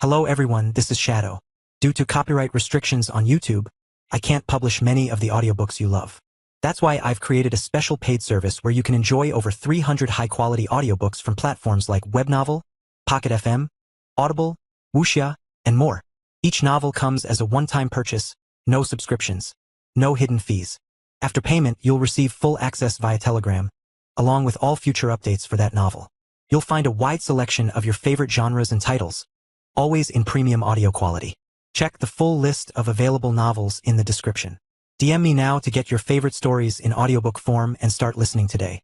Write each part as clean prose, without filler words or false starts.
Hello everyone, this is Shadow. Due to copyright restrictions on YouTube, I can't publish many of the audiobooks you love. That's why I've created a special paid service where you can enjoy over 300 high-quality audiobooks from platforms like Webnovel, Pocket FM, Audible, Wuxia, and more. Each novel comes as a one-time purchase, no subscriptions, no hidden fees. After payment, you'll receive full access via Telegram, along with all future updates for that novel. You'll find a wide selection of your favorite genres and titles, always in premium audio quality. Check the full list of available novels in the description. DM me now to get your favorite stories in audiobook form and start listening today.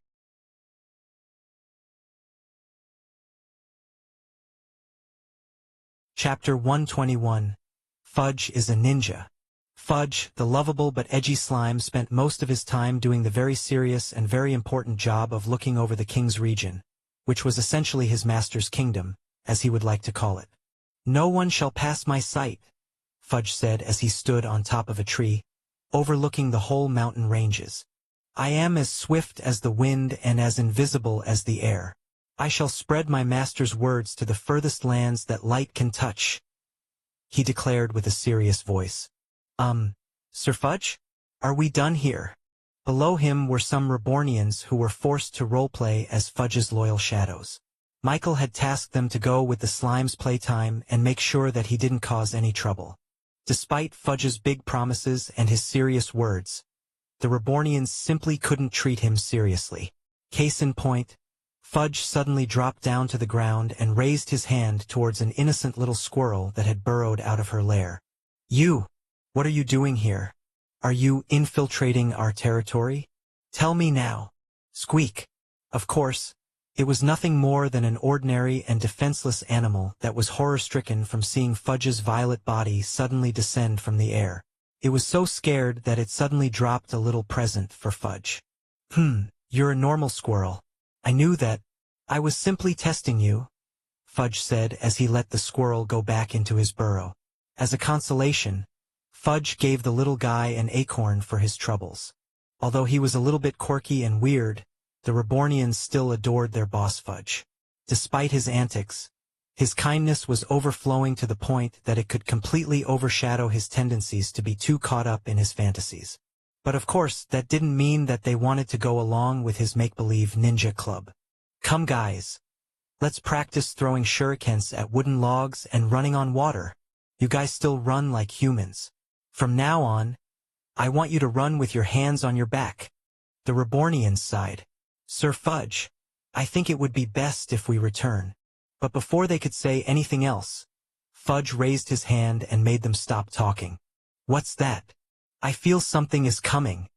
Chapter 121. Fudge is a ninja. Fudge, the lovable but edgy slime, spent most of his time doing the very serious and very important job of looking over the king's region, which was essentially his master's kingdom, as he would like to call it. "No one shall pass my sight," Fudge said as he stood on top of a tree, overlooking the whole mountain ranges. "I am as swift as the wind and as invisible as the air. I shall spread my master's words to the furthest lands that light can touch," he declared with a serious voice. Sir Fudge? Are we done here?" Below him were some Rebornians who were forced to roleplay as Fudge's loyal shadows. Michael had tasked them to go with the slime's playtime and make sure that he didn't cause any trouble. Despite Fudge's big promises and his serious words, the Rebornians simply couldn't treat him seriously. Case in point, Fudge suddenly dropped down to the ground and raised his hand towards an innocent little squirrel that had burrowed out of her lair. "You! What are you doing here? Are you infiltrating our territory? Tell me now." Squeak. Of course, it was nothing more than an ordinary and defenseless animal that was horror-stricken from seeing Fudge's violet body suddenly descend from the air. It was so scared that it suddenly dropped a little present for Fudge. You're a normal squirrel. I knew that. I was simply testing you," Fudge said as he let the squirrel go back into his burrow. As a consolation, Fudge gave the little guy an acorn for his troubles. Although he was a little bit quirky and weird, the Rebornians still adored their boss Fudge. Despite his antics, his kindness was overflowing to the point that it could completely overshadow his tendencies to be too caught up in his fantasies. But of course, that didn't mean that they wanted to go along with his make-believe ninja club. "Come guys, let's practice throwing shurikens at wooden logs and running on water. You guys still run like humans. From now on, I want you to run with your hands on your back." The Rebornians sighed. "Sir Fudge, I think it would be best if we return." But before they could say anything else, Fudge raised his hand and made them stop talking. "What's that? I feel something is coming."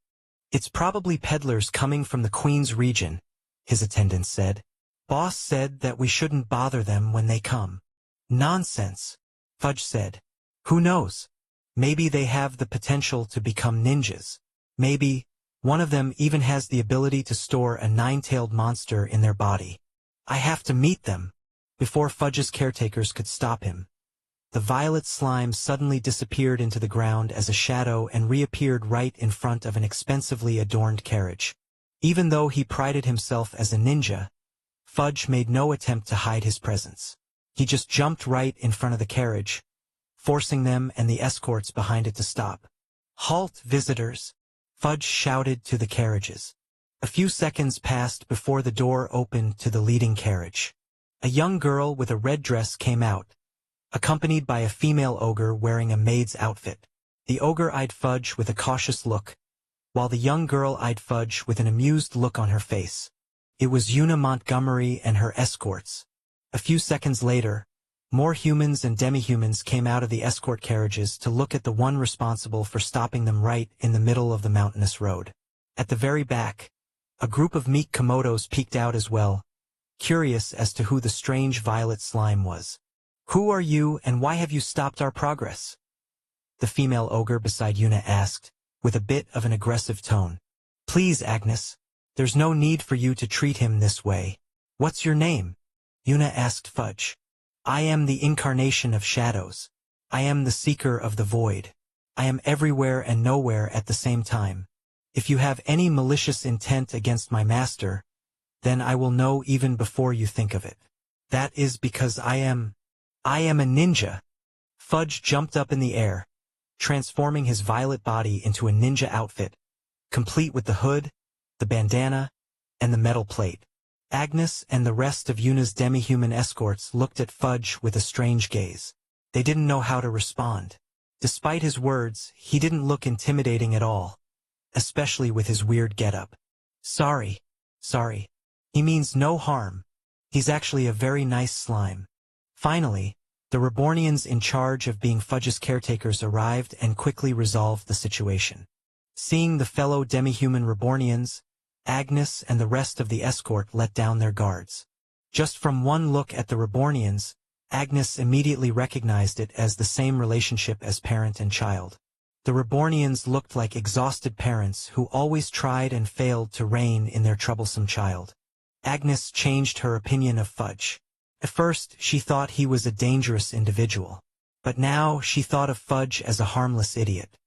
"It's probably peddlers coming from the Queen's region," his attendant said. "Boss said that we shouldn't bother them when they come." "Nonsense," Fudge said. "Who knows? Maybe they have the potential to become ninjas. Maybe one of them even has the ability to store a nine-tailed monster in their body. I have to meet them." Before Fudge's caretakers could stop him, the violet slime suddenly disappeared into the ground as a shadow and reappeared right in front of an expensively adorned carriage. Even though he prided himself as a ninja, Fudge made no attempt to hide his presence. He just jumped right in front of the carriage, forcing them and the escorts behind it to stop. "Halt, visitors!" Fudge shouted to the carriages. A few seconds passed before the door opened to the leading carriage. A young girl with a red dress came out, accompanied by a female ogre wearing a maid's outfit. The ogre eyed Fudge with a cautious look, while the young girl eyed Fudge with an amused look on her face. It was Una Montgomery and her escorts. A few seconds later, more humans and demi-humans came out of the escort carriages to look at the one responsible for stopping them right in the middle of the mountainous road. At the very back, a group of meek Komodos peeked out as well, curious as to who the strange violet slime was. "Who are you and why have you stopped our progress?" the female ogre beside Una asked, with a bit of an aggressive tone. "Please, Agnes, there's no need for you to treat him this way." "What's your name?" Una asked Fudge. "I am the incarnation of shadows. I am the seeker of the void. I am everywhere and nowhere at the same time. If you have any malicious intent against my master, then I will know even before you think of it. That is because I am..." I am a ninja. Fudge jumped up in the air, transforming his violet body into a ninja outfit, complete with the hood, the bandana, and the metal plate. Agnes and the rest of Yuna's demi-human escorts looked at Fudge with a strange gaze. They didn't know how to respond. Despite his words, he didn't look intimidating at all, especially with his weird getup. Sorry. He means no harm. He's actually a very nice slime. Finally, the Rebornians in charge of being Fudge's caretakers arrived and quickly resolved the situation. Seeing the fellow demi-human Rebornians, Agnes and the rest of the escort let down their guards. Just from one look at the Rebornians, Agnes immediately recognized it as the same relationship as parent and child. The Rebornians looked like exhausted parents who always tried and failed to rein in their troublesome child. Agnes changed her opinion of Fudge. At first, she thought he was a dangerous individual. But now she thought of Fudge as a harmless idiot.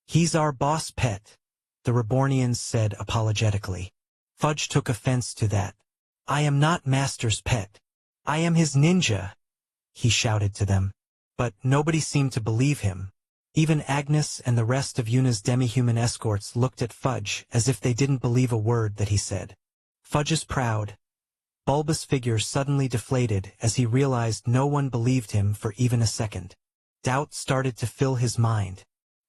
He's our boss pet, the Rebornians said apologetically. Fudge took offense to that. I am not Master's pet. I am his ninja, he shouted to them. But nobody seemed to believe him. Even Agnes and the rest of Yuna's demi-human escorts looked at Fudge as if they didn't believe a word that he said. Fudge's proud, bulbous figure suddenly deflated as he realized no one believed him for even a second. Doubt started to fill his mind.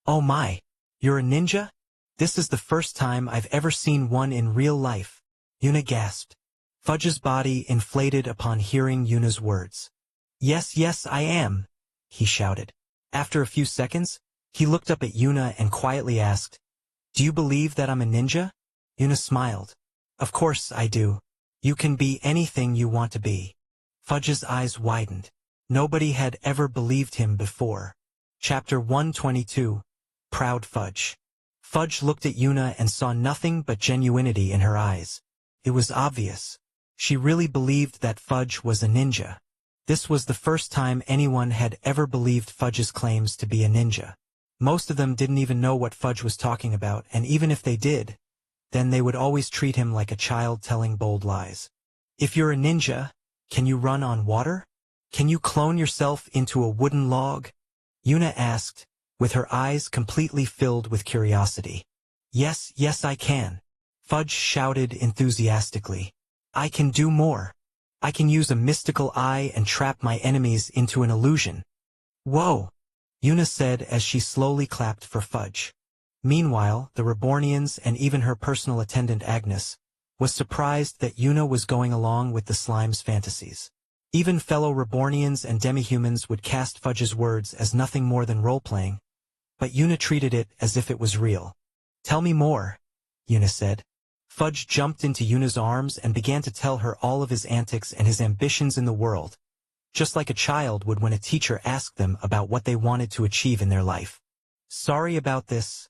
Oh my, you're a ninja? This is the first time I've ever seen one in real life, Yuna gasped. Fudge's body inflated upon hearing Yuna's words. Yes, I am, he shouted. After a few seconds, he looked up at Yuna and quietly asked, Do you believe that I'm a ninja? Yuna smiled. Of course I do. You can be anything you want to be. Fudge's eyes widened. Nobody had ever believed him before. Chapter 122, Proud Fudge. Fudge looked at Yuna and saw nothing but genuinity in her eyes. It was obvious. She really believed that Fudge was a ninja. This was the first time anyone had ever believed Fudge's claims to be a ninja. Most of them didn't even know what Fudge was talking about, and even if they did, then they would always treat him like a child telling bold lies. If you're a ninja, can you run on water? Can you clone yourself into a wooden log? Yuna asked, with her eyes completely filled with curiosity. Yes, I can. Fudge shouted enthusiastically. I can do more. I can use a mystical eye and trap my enemies into an illusion. Whoa, Yuna said as she slowly clapped for Fudge. Meanwhile, the Rebornians and even her personal attendant Agnes was surprised that Yuna was going along with the slime's fantasies. Even fellow Rebornians and demihumans would cast Fudge's words as nothing more than role-playing, but Yuna treated it as if it was real. Tell me more, Yuna said. Fudge jumped into Yuna's arms and began to tell her all of his antics and his ambitions in the world, just like a child would when a teacher asked them about what they wanted to achieve in their life. Sorry about this,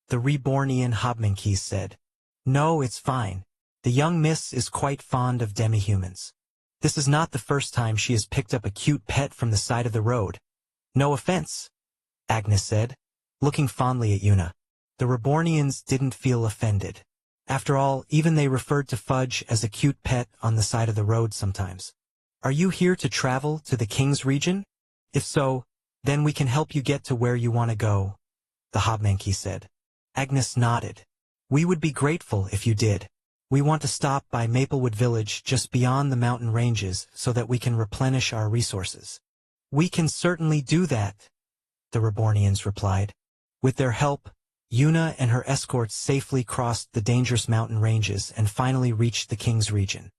the Rebornian Hobmankeys said. No, it's fine. The young miss is quite fond of demihumans. This is not the first time she has picked up a cute pet from the side of the road. No offense, Agnes said, looking fondly at Yuna. The Rebornians didn't feel offended. After all, even they referred to Fudge as a cute pet on the side of the road sometimes. Are you here to travel to the King's region? If so, then we can help you get to where you want to go, the Hobmankey said. Agnes nodded. We would be grateful if you did. We want to stop by Maplewood Village just beyond the mountain ranges so that we can replenish our resources. We can certainly do that, the Rebornians replied. With their help, Yuna and her escorts safely crossed the dangerous mountain ranges and finally reached the King's region.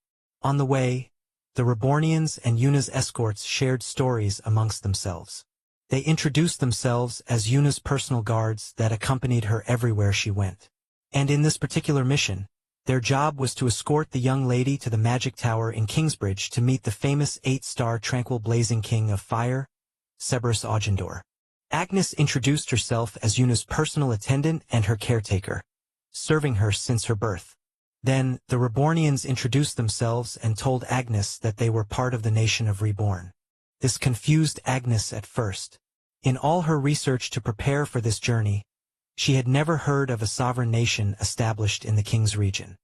On the way, the Rebornians and Yuna's escorts shared stories amongst themselves. They introduced themselves as Yuna's personal guards that accompanied her everywhere she went. And in this particular mission, their job was to escort the young lady to the magic tower in Kingsbridge to meet the famous 8-star tranquil blazing king of fire, Cerberus Augendor. Agnes introduced herself as Yuna's personal attendant and her caretaker, serving her since her birth. Then, the Rebornians introduced themselves and told Agnes that they were part of the nation of Reborn. This confused Agnes at first. In all her research to prepare for this journey, she had never heard of a sovereign nation established in the King's region.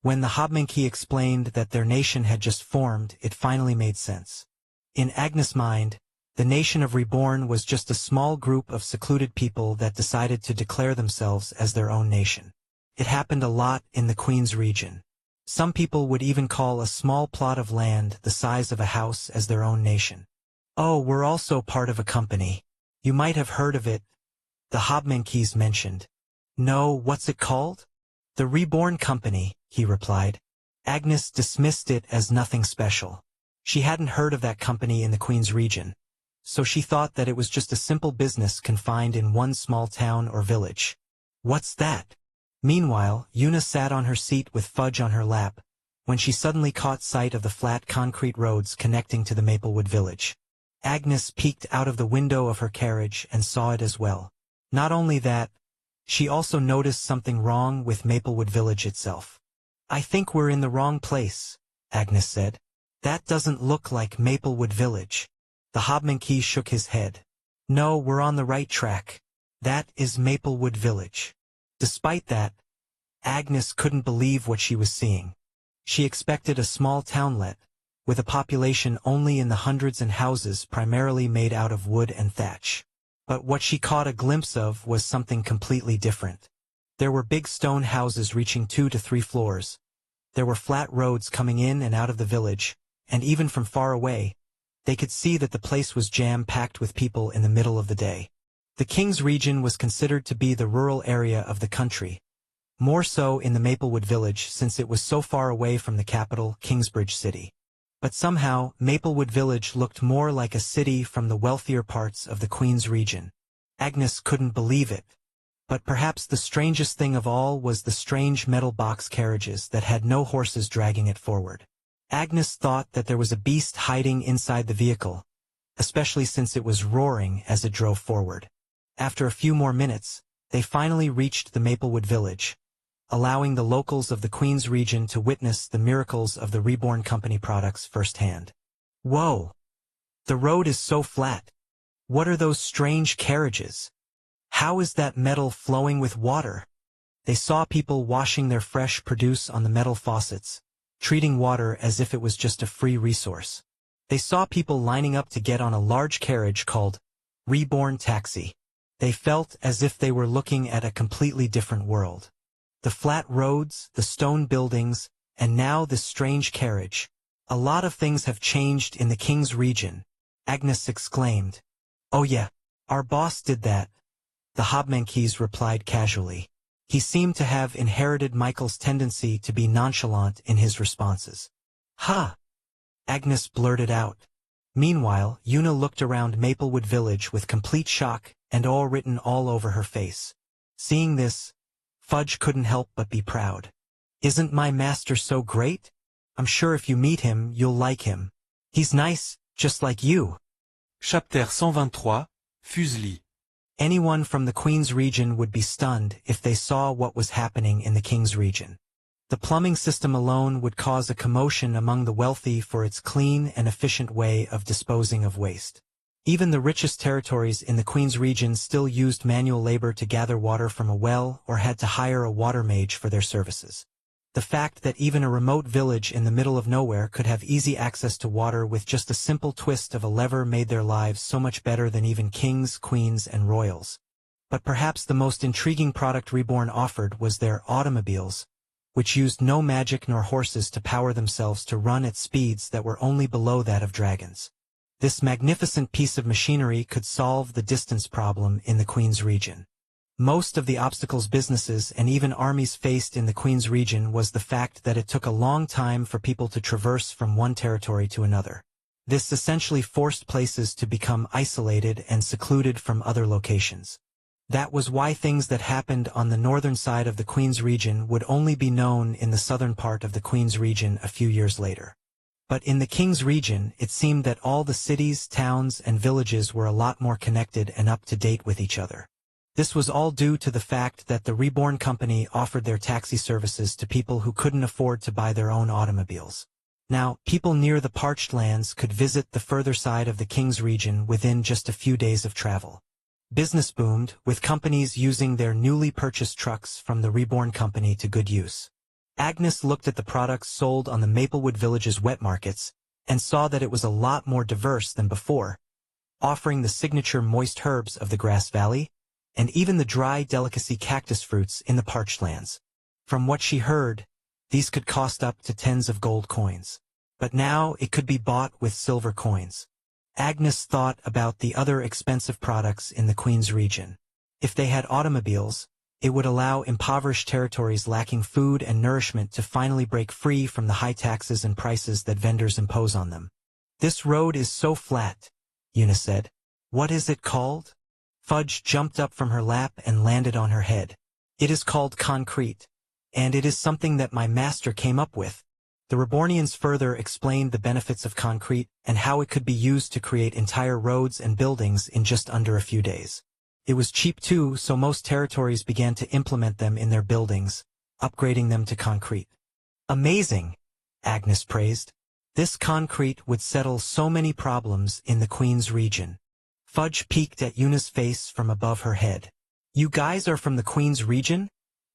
When the Hobmankey explained that their nation had just formed, it finally made sense. In Agnes' mind, the nation of Reborn was just a small group of secluded people that decided to declare themselves as their own nation. It happened a lot in the Queen's region. Some people would even call a small plot of land the size of a house as their own nation. Oh, we're also part of a company. You might have heard of it, the Hobmankeys mentioned. No, what's it called? The Reborn Company, he replied. Agnes dismissed it as nothing special. She hadn't heard of that company in the Queen's region, so she thought that it was just a simple business confined in one small town or village. What's that? Meanwhile, Una sat on her seat with Fudge on her lap, when she suddenly caught sight of the flat concrete roads connecting to the Maplewood village. Agnes peeked out of the window of her carriage and saw it as well. Not only that, she also noticed something wrong with Maplewood village itself. I think we're in the wrong place, Agnes said. That doesn't look like Maplewood village. The Hobmankey shook his head. No, we're on the right track. That is Maplewood village. Despite that, Agnes couldn't believe what she was seeing. She expected a small townlet, with a population only in the hundreds and houses primarily made out of wood and thatch. But what she caught a glimpse of was something completely different. There were big stone houses reaching 2 to 3 floors. There were flat roads coming in and out of the village, and even from far away, they could see that the place was jam-packed with people in the middle of the day. The King's region was considered to be the rural area of the country, more so in the Maplewood village since it was so far away from the capital, Kingsbridge City. But somehow, Maplewood village looked more like a city from the wealthier parts of the Queen's region. Agnes couldn't believe it. But perhaps the strangest thing of all was the strange metal box carriages that had no horses dragging it forward. Agnes thought that there was a beast hiding inside the vehicle, especially since it was roaring as it drove forward. After a few more minutes, they finally reached the Maplewood village, allowing the locals of the Queen's region to witness the miracles of the Reborn Company products firsthand. Whoa! The road is so flat. What are those strange carriages? How is that metal flowing with water? They saw people washing their fresh produce on the metal faucets, treating water as if it was just a free resource. They saw people lining up to get on a large carriage called Reborn Taxi. They felt as if they were looking at a completely different world. The flat roads, the stone buildings, and now this strange carriage. A lot of things have changed in the King's region, Agnes exclaimed. Oh yeah, our boss did that, the Hobmankeys replied casually. He seemed to have inherited Michael's tendency to be nonchalant in his responses. Ha! Agnes blurted out. Meanwhile, Una looked around Maplewood village with complete shock and awe written all over her face. Seeing this, Fudge couldn't help but be proud. Isn't my master so great? I'm sure if you meet him, you'll like him. He's nice, just like you. Chapter 123, Fuseli. Anyone from the Queen's region would be stunned if they saw what was happening in the King's region. The plumbing system alone would cause a commotion among the wealthy for its clean and efficient way of disposing of waste. Even the richest territories in the Queen's region still used manual labor to gather water from a well or had to hire a water mage for their services. The fact that even a remote village in the middle of nowhere could have easy access to water with just a simple twist of a lever made their lives so much better than even kings, queens, and royals. But perhaps the most intriguing product Reborn offered was their automobiles, which used no magic nor horses to power themselves to run at speeds that were only below that of dragons. This magnificent piece of machinery could solve the distance problem in the Queen's region. Most of the obstacles businesses and even armies faced in the Queen's region was the fact that it took a long time for people to traverse from one territory to another. This essentially forced places to become isolated and secluded from other locations. That was why things that happened on the northern side of the Queen's region would only be known in the southern part of the Queen's region a few years later. But in the King's region, it seemed that all the cities, towns, and villages were a lot more connected and up to date with each other. This was all due to the fact that the Reborn Company offered their taxi services to people who couldn't afford to buy their own automobiles. Now, people near the parched lands could visit the further side of the King's region within just a few days of travel. Business boomed, with companies using their newly purchased trucks from the Reborn Company to good use. Agnes looked at the products sold on the Maplewood Village's wet markets, and saw that it was a lot more diverse than before, offering the signature moist herbs of the Grass Valley, and even the dry delicacy cactus fruits in the parched lands. From what she heard, these could cost up to tens of gold coins. But now it could be bought with silver coins. Agnes thought about the other expensive products in the Queen's region. If they had automobiles, it would allow impoverished territories lacking food and nourishment to finally break free from the high taxes and prices that vendors impose on them. "This road is so flat," Una said. "What is it called?" Fudge jumped up from her lap and landed on her head. "It is called concrete, and it is something that my master came up with." The Rebornians further explained the benefits of concrete and how it could be used to create entire roads and buildings in just under a few days. It was cheap too, so most territories began to implement them in their buildings, upgrading them to concrete. "Amazing," Agnes praised. "This concrete would settle so many problems in the Queen's region." Fudge peeked at Una's face from above her head. "You guys are from the Queen's region?"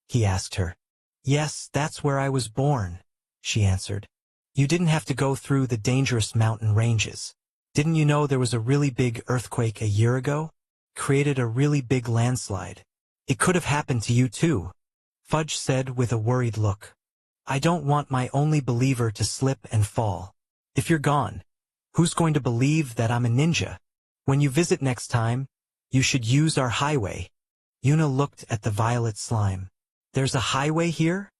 he asked her. "Yes, that's where I was born," she answered. "You didn't have to go through the dangerous mountain ranges. Didn't you know there was a really big earthquake a year ago? Created a really big landslide. It could have happened to you too," Fudge said with a worried look. "I don't want my only believer to slip and fall. If you're gone, who's going to believe that I'm a ninja? When you visit next time, you should use our highway." Una looked at the violet slime. "There's a highway here?"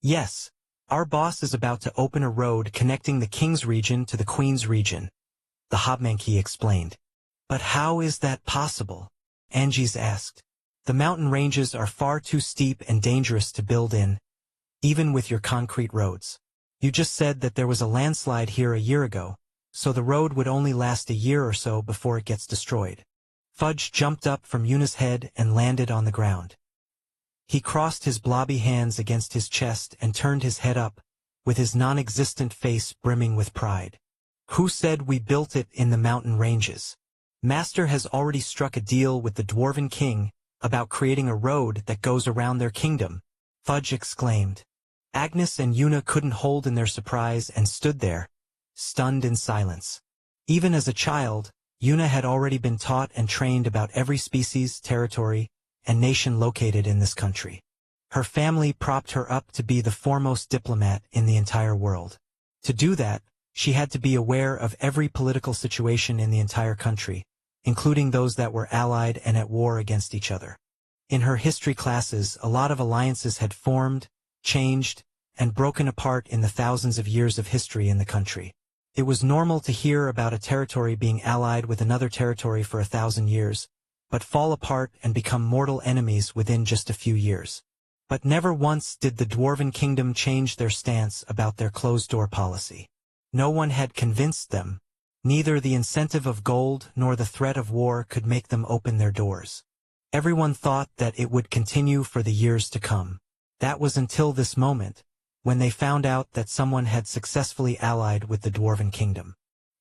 "Yes. Our boss is about to open a road connecting the King's region to the Queen's region," the Hobmanki explained. "But how is that possible?" Angies asked. "The mountain ranges are far too steep and dangerous to build in, even with your concrete roads. You just said that there was a landslide here a year ago, so the road would only last a year or so before it gets destroyed." Fudge jumped up from Una's head and landed on the ground. He crossed his blobby hands against his chest and turned his head up, with his non-existent face brimming with pride. "Who said we built it in the mountain ranges? Master has already struck a deal with the Dwarven King about creating a road that goes around their kingdom," Fudge exclaimed. Agnes and Una couldn't hold in their surprise and stood there, stunned in silence. Even as a child, Una had already been taught and trained about every species, territory, and nation located in this country. Her family propped her up to be the foremost diplomat in the entire world. To do that, she had to be aware of every political situation in the entire country, including those that were allied and at war against each other. In her history classes, a lot of alliances had formed, changed, and broken apart in the thousands of years of history in the country. It was normal to hear about a territory being allied with another territory for 1,000 years, but fall apart and become mortal enemies within just a few years. But never once did the Dwarven Kingdom change their stance about their closed-door policy. No one had convinced them. Neither the incentive of gold nor the threat of war could make them open their doors. Everyone thought that it would continue for the years to come. That was until this moment, when they found out that someone had successfully allied with the Dwarven Kingdom.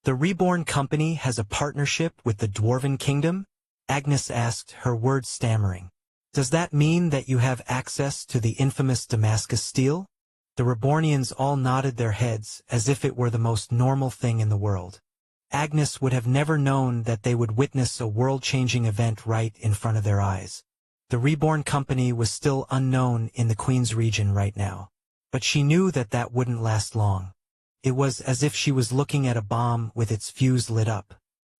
"The Reborn Company has a partnership with the Dwarven Kingdom?" Agnes asked, her words stammering. "Does that mean that you have access to the infamous Damascus steel?" The Rebornians all nodded their heads as if it were the most normal thing in the world. Agnes would have never known that they would witness a world-changing event right in front of their eyes. The Reborn Company was still unknown in the Queen's region right now. But she knew that that wouldn't last long. It was as if she was looking at a bomb with its fuse lit up.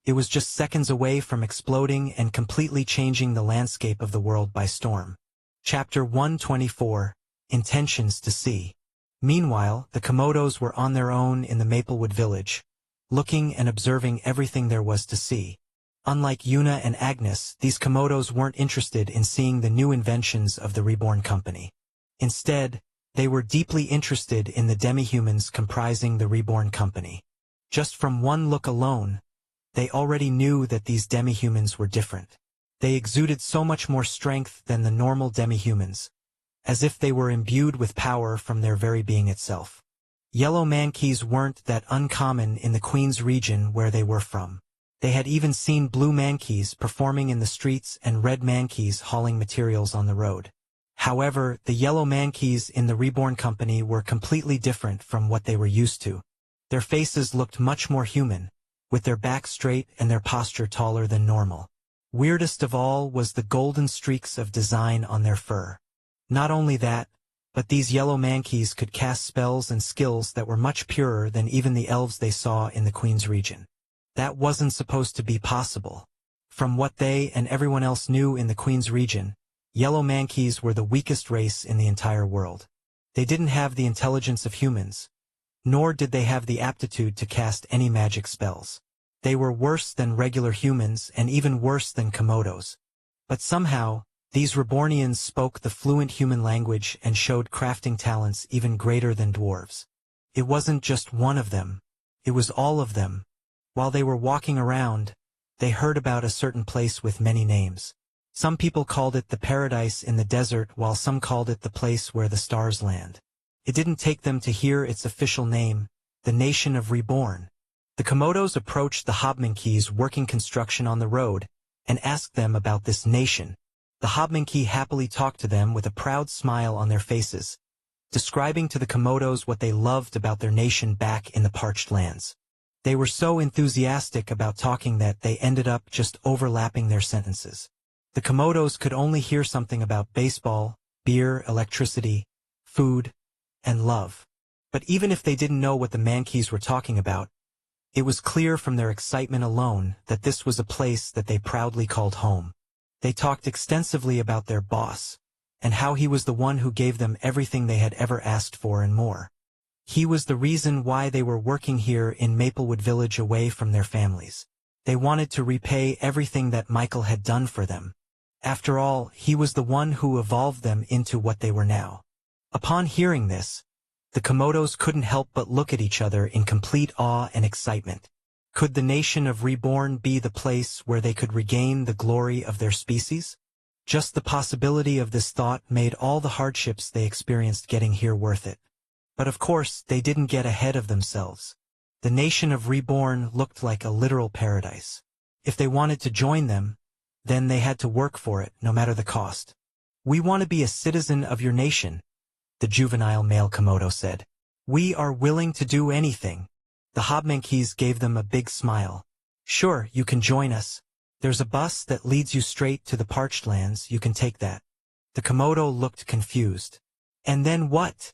It was just seconds away from exploding and completely changing the landscape of the world by storm. Chapter 124, Intentions to See. Meanwhile, the Komodos were on their own in the Maplewood village, looking and observing everything there was to see. Unlike Una and Agnes, these Komodos weren't interested in seeing the new inventions of the Reborn Company. Instead, they were deeply interested in the demi-humans comprising the Reborn Company. Just from one look alone, they already knew that these demi-humans were different. They exuded so much more strength than the normal demi-humans, as if they were imbued with power from their very being itself. Yellow mankeys weren't that uncommon in the Queen's region where they were from. They had even seen blue mankeys performing in the streets and red mankeys hauling materials on the road. However, the yellow mankeys in the Reborn Company were completely different from what they were used to. Their faces looked much more human, with their backs straight and their posture taller than normal. Weirdest of all was the golden streaks of design on their fur. Not only that, but these yellow mankeys could cast spells and skills that were much purer than even the elves they saw in the Queen's region. That wasn't supposed to be possible. From what they and everyone else knew in the Queen's region, yellow mankeys were the weakest race in the entire world. They didn't have the intelligence of humans, nor did they have the aptitude to cast any magic spells. They were worse than regular humans and even worse than Komodos. But somehow, these Rebornians spoke the fluent human language and showed crafting talents even greater than dwarves. It wasn't just one of them. It was all of them. While they were walking around, they heard about a certain place with many names. Some people called it the paradise in the desert, while some called it the place where the stars land. It didn't take them to hear its official name, the nation of Reborn. The Komodos approached the Hobmankeys working construction on the road and asked them about this nation. The Hobmankey happily talked to them with a proud smile on their faces, describing to the Komodos what they loved about their nation back in the parched lands. They were so enthusiastic about talking that they ended up just overlapping their sentences. The Komodos could only hear something about baseball, beer, electricity, food, and love. But even if they didn't know what the Mankeys were talking about, it was clear from their excitement alone that this was a place that they proudly called home. They talked extensively about their boss, and how he was the one who gave them everything they had ever asked for and more. He was the reason why they were working here in Maplewood Village away from their families. They wanted to repay everything that Michael had done for them. After all, he was the one who evolved them into what they were now. Upon hearing this, the Komodos couldn't help but look at each other in complete awe and excitement. Could the nation of Reborn be the place where they could regain the glory of their species? Just the possibility of this thought made all the hardships they experienced getting here worth it. But of course, they didn't get ahead of themselves. The nation of Reborn looked like a literal paradise. If they wanted to join them, then they had to work for it, no matter the cost. "We want to be a citizen of your nation," the juvenile male Komodo said. "We are willing to do anything." The Hobmankeys gave them a big smile. "Sure, you can join us. There's a bus that leads you straight to the parched lands, you can take that." The Komodo looked confused. "And then what?"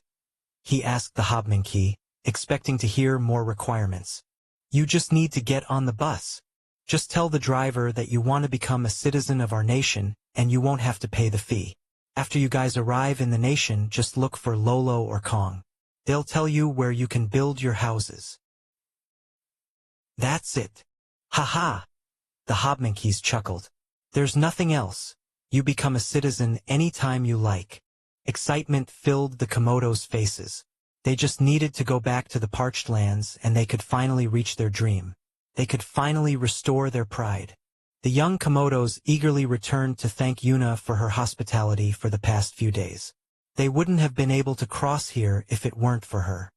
he asked the Hobmankey, expecting to hear more requirements. "You just need to get on the bus. Just tell the driver that you want to become a citizen of our nation, and you won't have to pay the fee. After you guys arrive in the nation, just look for Lolo or Kong. They'll tell you where you can build your houses." "That's it. Ha-ha!" The Hobmankeys chuckled. "There's nothing else. You become a citizen any time you like." Excitement filled the Komodos' faces. They just needed to go back to the parched lands, and they could finally reach their dream. They could finally restore their pride. The young Komodos eagerly returned to thank Yuna for her hospitality for the past few days. They wouldn't have been able to cross here if it weren't for her.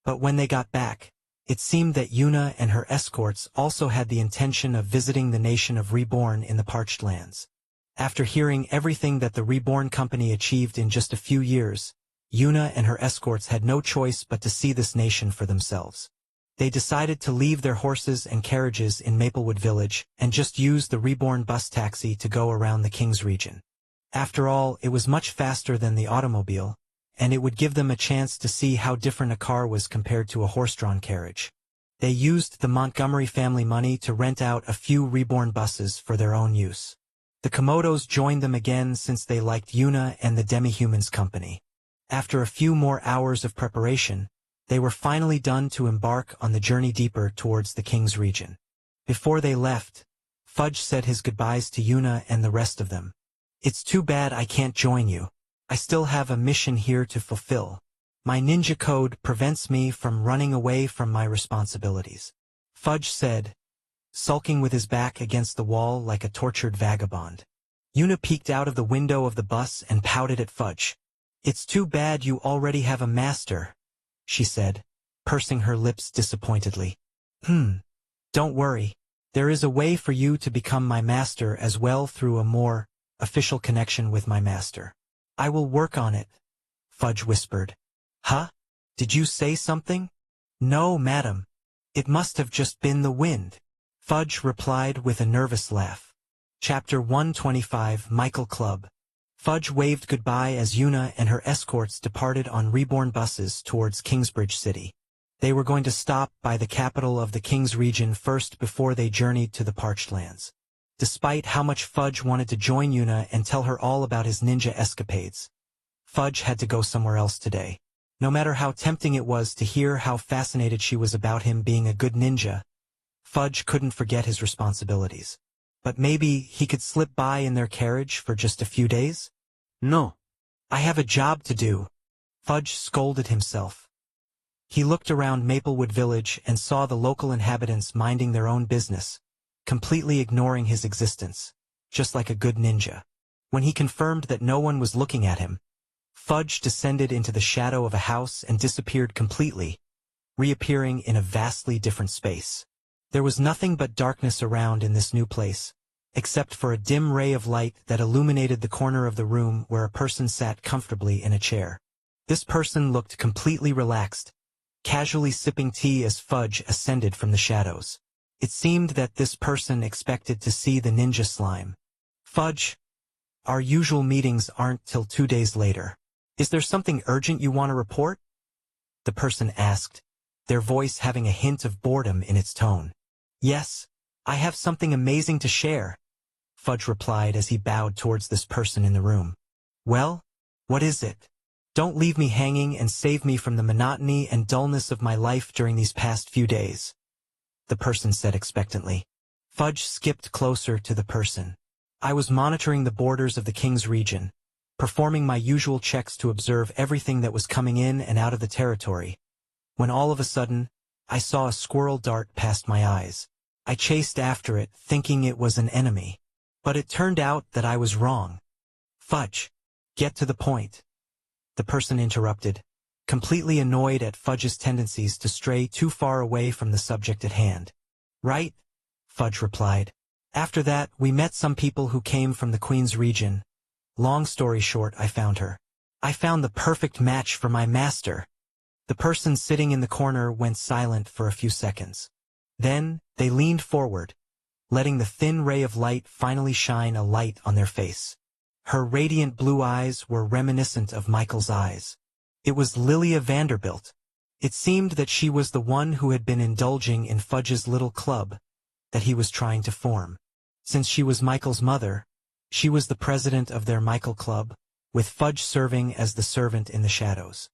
But when they got back, it seemed that Yuna and her escorts also had the intention of visiting the nation of Reborn in the parched lands. After hearing everything that the Reborn Company achieved in just a few years, Yuna and her escorts had no choice but to see this nation for themselves. They decided to leave their horses and carriages in Maplewood Village and just use the Reborn bus taxi to go around the King's region. After all, it was much faster than the automobile, and it would give them a chance to see how different a car was compared to a horse-drawn carriage. They used the Montgomery family money to rent out a few Reborn buses for their own use. The Komodos joined them again since they liked Yuna and the demi-humans' company. After a few more hours of preparation, they were finally done to embark on the journey deeper towards the King's region. Before they left, Fudge said his goodbyes to Yuna and the rest of them. "It's too bad I can't join you. I still have a mission here to fulfill. My ninja code prevents me from running away from my responsibilities," Fudge said, sulking with his back against the wall like a tortured vagabond. Yuna peeked out of the window of the bus and pouted at Fudge. "It's too bad you already have a master," she said, pursing her lips disappointedly. Don't worry. There is a way for you to become my master as well through a more official connection with my master. I will work on it," Fudge whispered. "Huh? Did you say something?" "No, madam. It must have just been the wind," Fudge replied with a nervous laugh. Chapter 125 Michael Club. Fudge waved goodbye as Una and her escorts departed on Reborn buses towards Kingsbridge City. They were going to stop by the capital of the King's region first before they journeyed to the parched lands. Despite how much Fudge wanted to join Una and tell her all about his ninja escapades, Fudge had to go somewhere else today. No matter how tempting it was to hear how fascinated she was about him being a good ninja, Fudge couldn't forget his responsibilities. But maybe he could slip by in their carriage for just a few days? No. I have a job to do, Fudge scolded himself. He looked around Maplewood Village and saw the local inhabitants minding their own business, completely ignoring his existence, just like a good ninja. When he confirmed that no one was looking at him, Fudge descended into the shadow of a house and disappeared completely, reappearing in a vastly different space. There was nothing but darkness around in this new place, except for a dim ray of light that illuminated the corner of the room where a person sat comfortably in a chair. This person looked completely relaxed, casually sipping tea as Fudge ascended from the shadows. It seemed that this person expected to see the ninja slime. "Fudge, our usual meetings aren't till 2 days later. Is there something urgent you want to report?" the person asked, their voice having a hint of boredom in its tone. "Yes, I have something amazing to share," Fudge replied as he bowed towards this person in the room. "Well, what is it? Don't leave me hanging and save me from the monotony and dullness of my life during these past few days," the person said expectantly. Fudge skipped closer to the person. "I was monitoring the borders of the King's region, performing my usual checks to observe everything that was coming in and out of the territory, when all of a sudden, I saw a squirrel dart past my eyes. I chased after it, thinking it was an enemy. But it turned out that I was wrong." "Fudge, get to the point," the person interrupted, completely annoyed at Fudge's tendencies to stray too far away from the subject at hand. "Right," Fudge replied. "After that, we met some people who came from the Queen's region. Long story short, I found her. I found the perfect match for my master." The person sitting in the corner went silent for a few seconds. Then, they leaned forward, letting the thin ray of light finally shine a light on their face. Her radiant blue eyes were reminiscent of Michael's eyes. It was Lilia Vanderbilt. It seemed that she was the one who had been indulging in Fudge's little club that he was trying to form. Since she was Michael's mother, she was the president of their Michael Club, with Fudge serving as the servant in the shadows.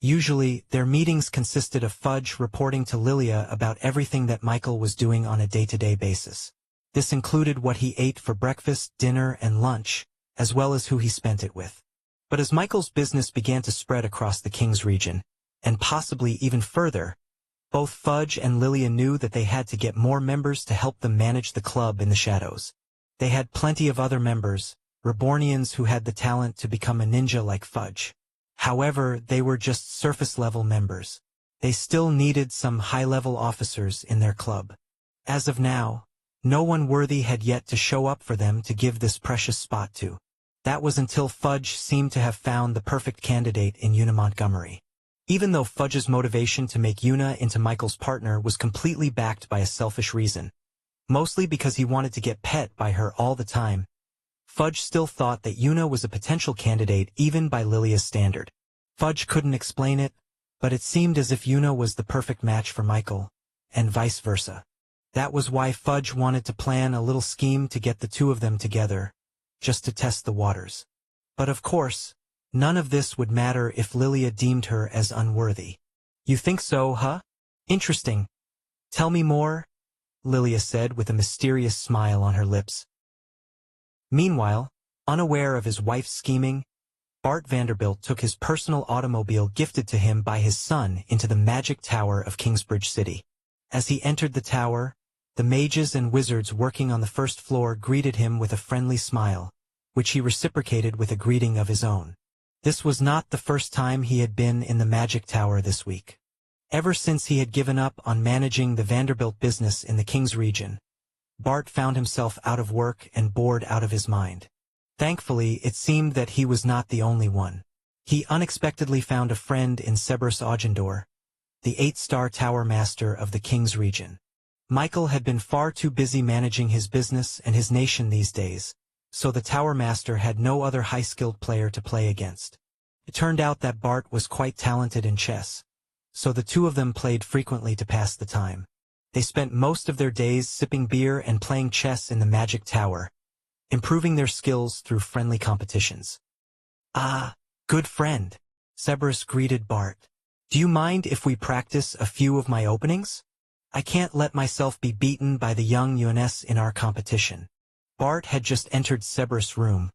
Usually, their meetings consisted of Fudge reporting to Lilia about everything that Michael was doing on a day-to-day basis. This included what he ate for breakfast, dinner, and lunch, as well as who he spent it with. But as Michael's business began to spread across the King's region, and possibly even further, both Fudge and Lilia knew that they had to get more members to help them manage the club in the shadows. They had plenty of other members, Rebornians who had the talent to become a ninja like Fudge. However, they were just surface-level members. They still needed some high-level officers in their club. As of now, no one worthy had yet to show up for them to give this precious spot to. That was until Fudge seemed to have found the perfect candidate in Una Montgomery. Even though Fudge's motivation to make Una into Michael's partner was completely backed by a selfish reason, mostly because he wanted to get pet by her all the time, Fudge still thought that Una was a potential candidate even by Lilia's standard. Fudge couldn't explain it, but it seemed as if Una was the perfect match for Michael, and vice versa. That was why Fudge wanted to plan a little scheme to get the two of them together, just to test the waters. But of course, none of this would matter if Lilia deemed her as unworthy. "You think so, huh? Interesting. Tell me more," Lilia said with a mysterious smile on her lips. Meanwhile, unaware of his wife's scheming, Bart Vanderbilt took his personal automobile gifted to him by his son into the magic tower of Kingsbridge City. As he entered the tower, the mages and wizards working on the first floor greeted him with a friendly smile, which he reciprocated with a greeting of his own. This was not the first time he had been in the magic tower this week. Ever since he had given up on managing the Vanderbilt business in the King's region, Bart found himself out of work and bored out of his mind. Thankfully, it seemed that he was not the only one. He unexpectedly found a friend in Cerberus Augendor, the 8-star tower master of the king's region. Michael had been far too busy managing his business and his nation these days, so the tower master had no other high-skilled player to play against. It turned out that Bart was quite talented in chess, so the two of them played frequently to pass the time. They spent most of their days sipping beer and playing chess in the magic tower, improving their skills through friendly competitions. "Ah, good friend," Cerberus greeted Bart. "Do you mind if we practice a few of my openings? I can't let myself be beaten by the young Yunus in our competition." Bart had just entered Cerberus' room,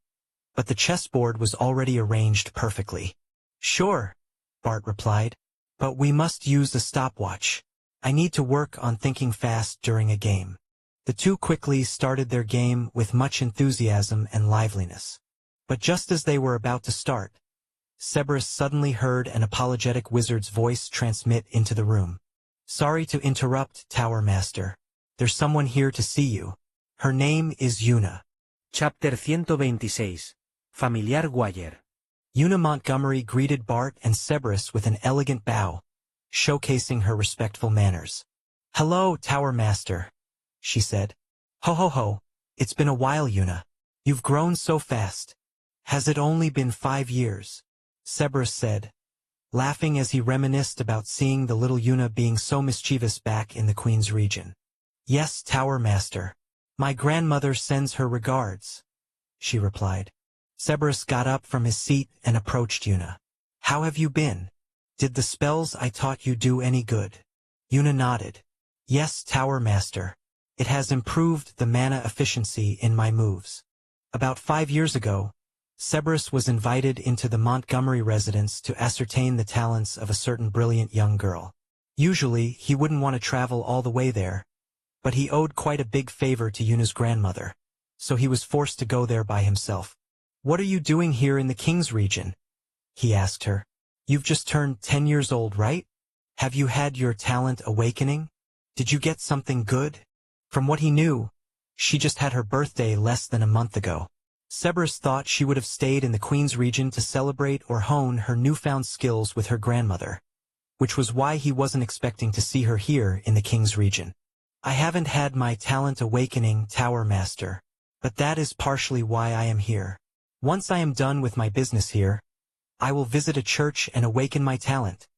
but the chessboard was already arranged perfectly. "Sure," Bart replied, "but we must use a stopwatch. I need to work on thinking fast during a game." The two quickly started their game with much enthusiasm and liveliness. But just as they were about to start, Cerberus suddenly heard an apologetic wizard's voice transmit into the room. "Sorry to interrupt, Tower Master. There's someone here to see you. Her name is Yuna." Chapter 126. Familiar Guayer. Yuna Montgomery greeted Bart and Cerberus with an elegant bow, showcasing her respectful manners. "Hello, Tower Master," she said. "Ho ho ho, it's been a while, Yuna. You've grown so fast. Has it only been 5 years?" Cerberus said, laughing as he reminisced about seeing the little Yuna being so mischievous back in the Queen's region. "Yes, Tower Master. My grandmother sends her regards," she replied. Cerberus got up from his seat and approached Yuna. "How have you been? Did the spells I taught you do any good?" Yuna nodded. "Yes, Tower Master. It has improved the mana efficiency in my moves." About 5 years ago, Cerberus was invited into the Montgomery residence to ascertain the talents of a certain brilliant young girl. Usually, he wouldn't want to travel all the way there, but he owed quite a big favor to Yuna's grandmother, so he was forced to go there by himself. "What are you doing here in the King's region?" he asked her. "You've just turned 10 years old, right? Have you had your talent awakening? Did you get something good?" From what he knew, she just had her birthday less than a month ago. Cerberus thought she would have stayed in the Queen's region to celebrate or hone her newfound skills with her grandmother, which was why he wasn't expecting to see her here in the King's region. "I haven't had my talent awakening, Tower Master, but that is partially why I am here. Once I am done with my business here, I will visit a church and awaken my talent,"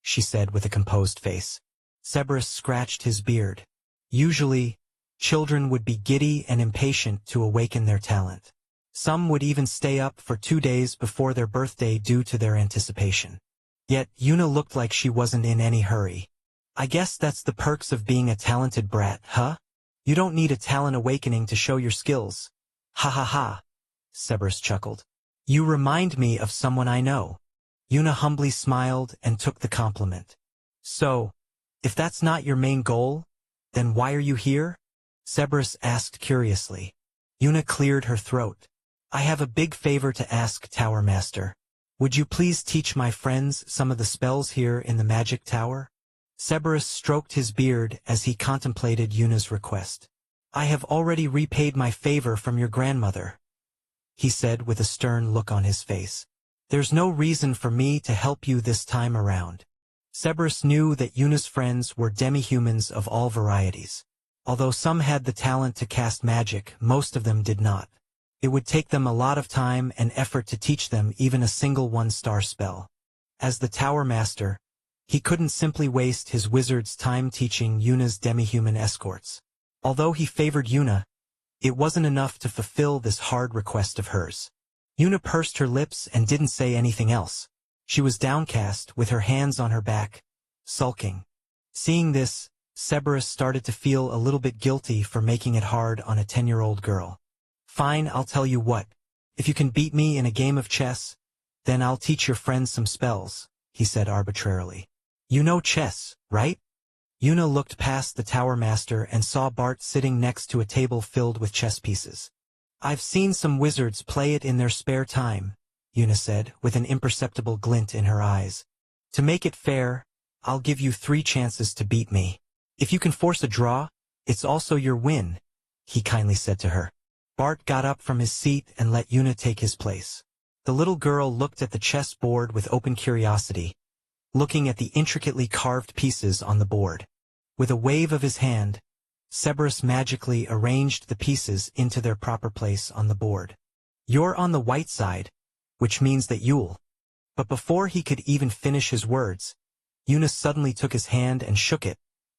she said with a composed face. Cerberus scratched his beard. Usually, children would be giddy and impatient to awaken their talent. Some would even stay up for 2 days before their birthday due to their anticipation. Yet Yuna looked like she wasn't in any hurry. "I guess that's the perks of being a talented brat, huh? You don't need a talent awakening to show your skills." "Ha ha ha," Cerberus chuckled. "You remind me of someone I know." Yuna humbly smiled and took the compliment. "So, if that's not your main goal, then why are you here?" Cerberus asked curiously. Yuna cleared her throat. "I have a big favor to ask, Tower Master. Would you please teach my friends some of the spells here in the magic tower?" Cerberus stroked his beard as he contemplated Yuna's request. "I have already repaid my favor from your grandmother," he said with a stern look on his face. "There's no reason for me to help you this time around." Cerberus knew that Yuna's friends were demi-humans of all varieties. Although some had the talent to cast magic, most of them did not. It would take them a lot of time and effort to teach them even a single 1-star spell. As the Tower Master, he couldn't simply waste his wizard's time teaching Yuna's demi-human escorts. Although he favored Yuna, it wasn't enough to fulfill this hard request of hers. Yuna pursed her lips and didn't say anything else. She was downcast, with her hands on her back, sulking. Seeing this, Cerberus started to feel a little bit guilty for making it hard on a 10-year-old girl. "Fine, I'll tell you what. If you can beat me in a game of chess, then I'll teach your friends some spells," he said arbitrarily. "You know chess, right?" Yuna looked past the Tower Master and saw Bart sitting next to a table filled with chess pieces. "I've seen some wizards play it in their spare time," Yuna said, with an imperceptible glint in her eyes. "To make it fair, I'll give you 3 chances to beat me. If you can force a draw, it's also your win," he kindly said to her. Bart got up from his seat and let Yuna take his place. The little girl looked at the chess board with open curiosity, looking at the intricately carved pieces on the board. With a wave of his hand, Cerberus magically arranged the pieces into their proper place on the board. "You're on the white side, which means that you'll..." But before he could even finish his words, Una suddenly took his hand and shook it,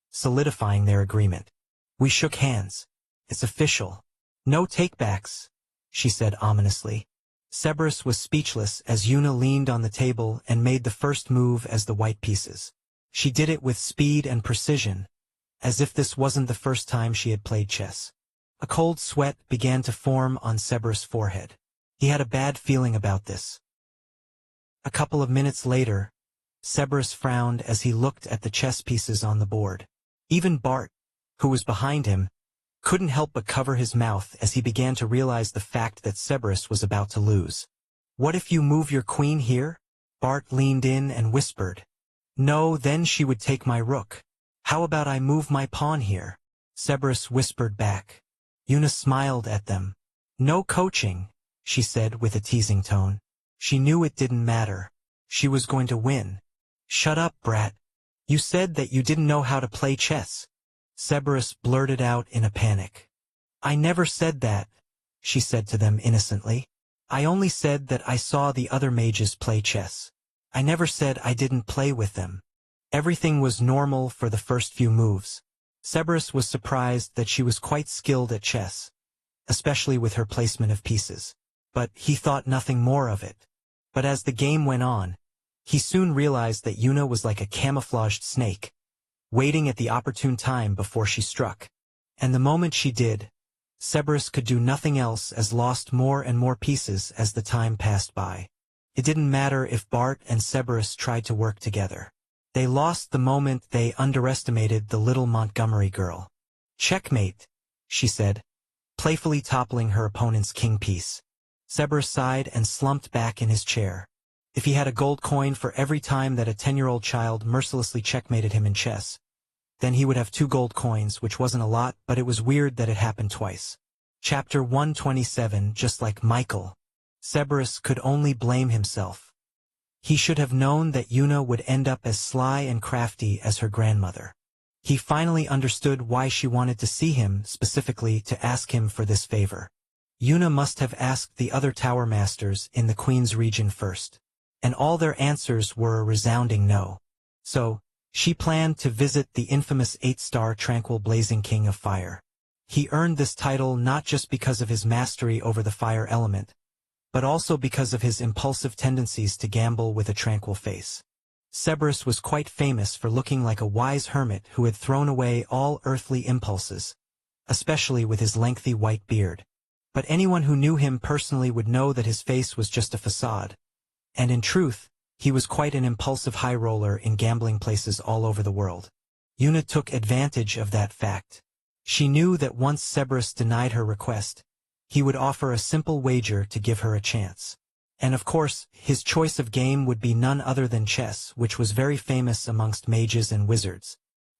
solidifying their agreement. "We shook hands. It's official. No takebacks," she said ominously. Cerberus was speechless as Una leaned on the table and made the first move as the white pieces. She did it with speed and precision, as if this wasn't the first time she had played chess. A cold sweat began to form on Cerberus' forehead. He had a bad feeling about this. A couple of minutes later, Cerberus frowned as he looked at the chess pieces on the board. Even Bart, who was behind him, couldn't help but cover his mouth as he began to realize the fact that Cerberus was about to lose. "What if you move your queen here?" Bart leaned in and whispered. "No, then she would take my rook." "How about I move my pawn here?" Cerberus whispered back. Una smiled at them. "No coaching," she said with a teasing tone. She knew it didn't matter. She was going to win. "Shut up, brat. You said that you didn't know how to play chess." Cerberus blurted out in a panic. "I never said that," she said to them innocently. "I only said that I saw the other mages play chess. I never said I didn't play with them." Everything was normal for the first few moves. Cerberus was surprised that she was quite skilled at chess, especially with her placement of pieces. But he thought nothing more of it. But as the game went on, he soon realized that Una was like a camouflaged snake, waiting at the opportune time before she struck. And the moment she did, Cerberus could do nothing else as lost more and more pieces as the time passed by. It didn't matter if Bart and Cerberus tried to work together. They lost the moment they underestimated the little Montgomery girl. "Checkmate," she said, playfully toppling her opponent's king piece. Cerberus sighed and slumped back in his chair. If he had a gold coin for every time that a 10-year-old child mercilessly checkmated him in chess, then he would have 2 gold coins, which wasn't a lot, but it was weird that it happened twice. Chapter 127. Just like Michael, Cerberus could only blame himself. He should have known that Una would end up as sly and crafty as her grandmother. He finally understood why she wanted to see him, specifically to ask him for this favor. Una must have asked the other tower masters in the Queen's region first, and all their answers were a resounding no. So, she planned to visit the infamous 8-star Tranquil Blazing King of Fire. He earned this title not just because of his mastery over the fire element, but also because of his impulsive tendencies to gamble with a tranquil face. Cerberus was quite famous for looking like a wise hermit who had thrown away all earthly impulses, especially with his lengthy white beard. But anyone who knew him personally would know that his face was just a facade. And in truth, he was quite an impulsive high roller in gambling places all over the world. Una took advantage of that fact. She knew that once Cerberus denied her request, he would offer a simple wager to give her a chance. And of course, his choice of game would be none other than chess, which was very famous amongst mages and wizards.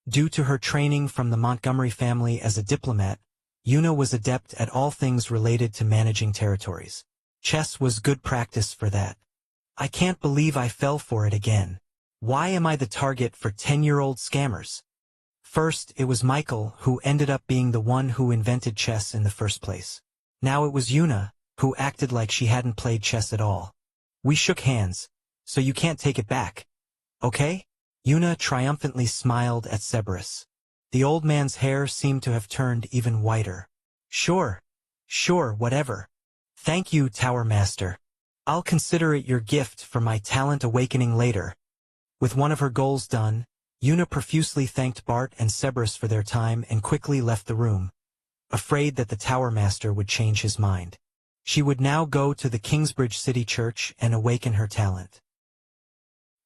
Due to her training from the Montgomery family as a diplomat, Una was adept at all things related to managing territories. Chess was good practice for that. "I can't believe I fell for it again. Why am I the target for 10-year-old scammers?" First, it was Michael who ended up being the one who invented chess in the first place. Now it was Una, who acted like she hadn't played chess at all. "We shook hands, so you can't take it back. Okay?" Una triumphantly smiled at Cerberus. The old man's hair seemed to have turned even whiter. Sure, whatever. Thank you, Tower Master. I'll consider it your gift for my talent awakening later." With one of her goals done, Una profusely thanked Bart and Cerberus for their time and quickly left the room, afraid that the Tower Master would change his mind. She would now go to the Kingsbridge City Church and awaken her talent.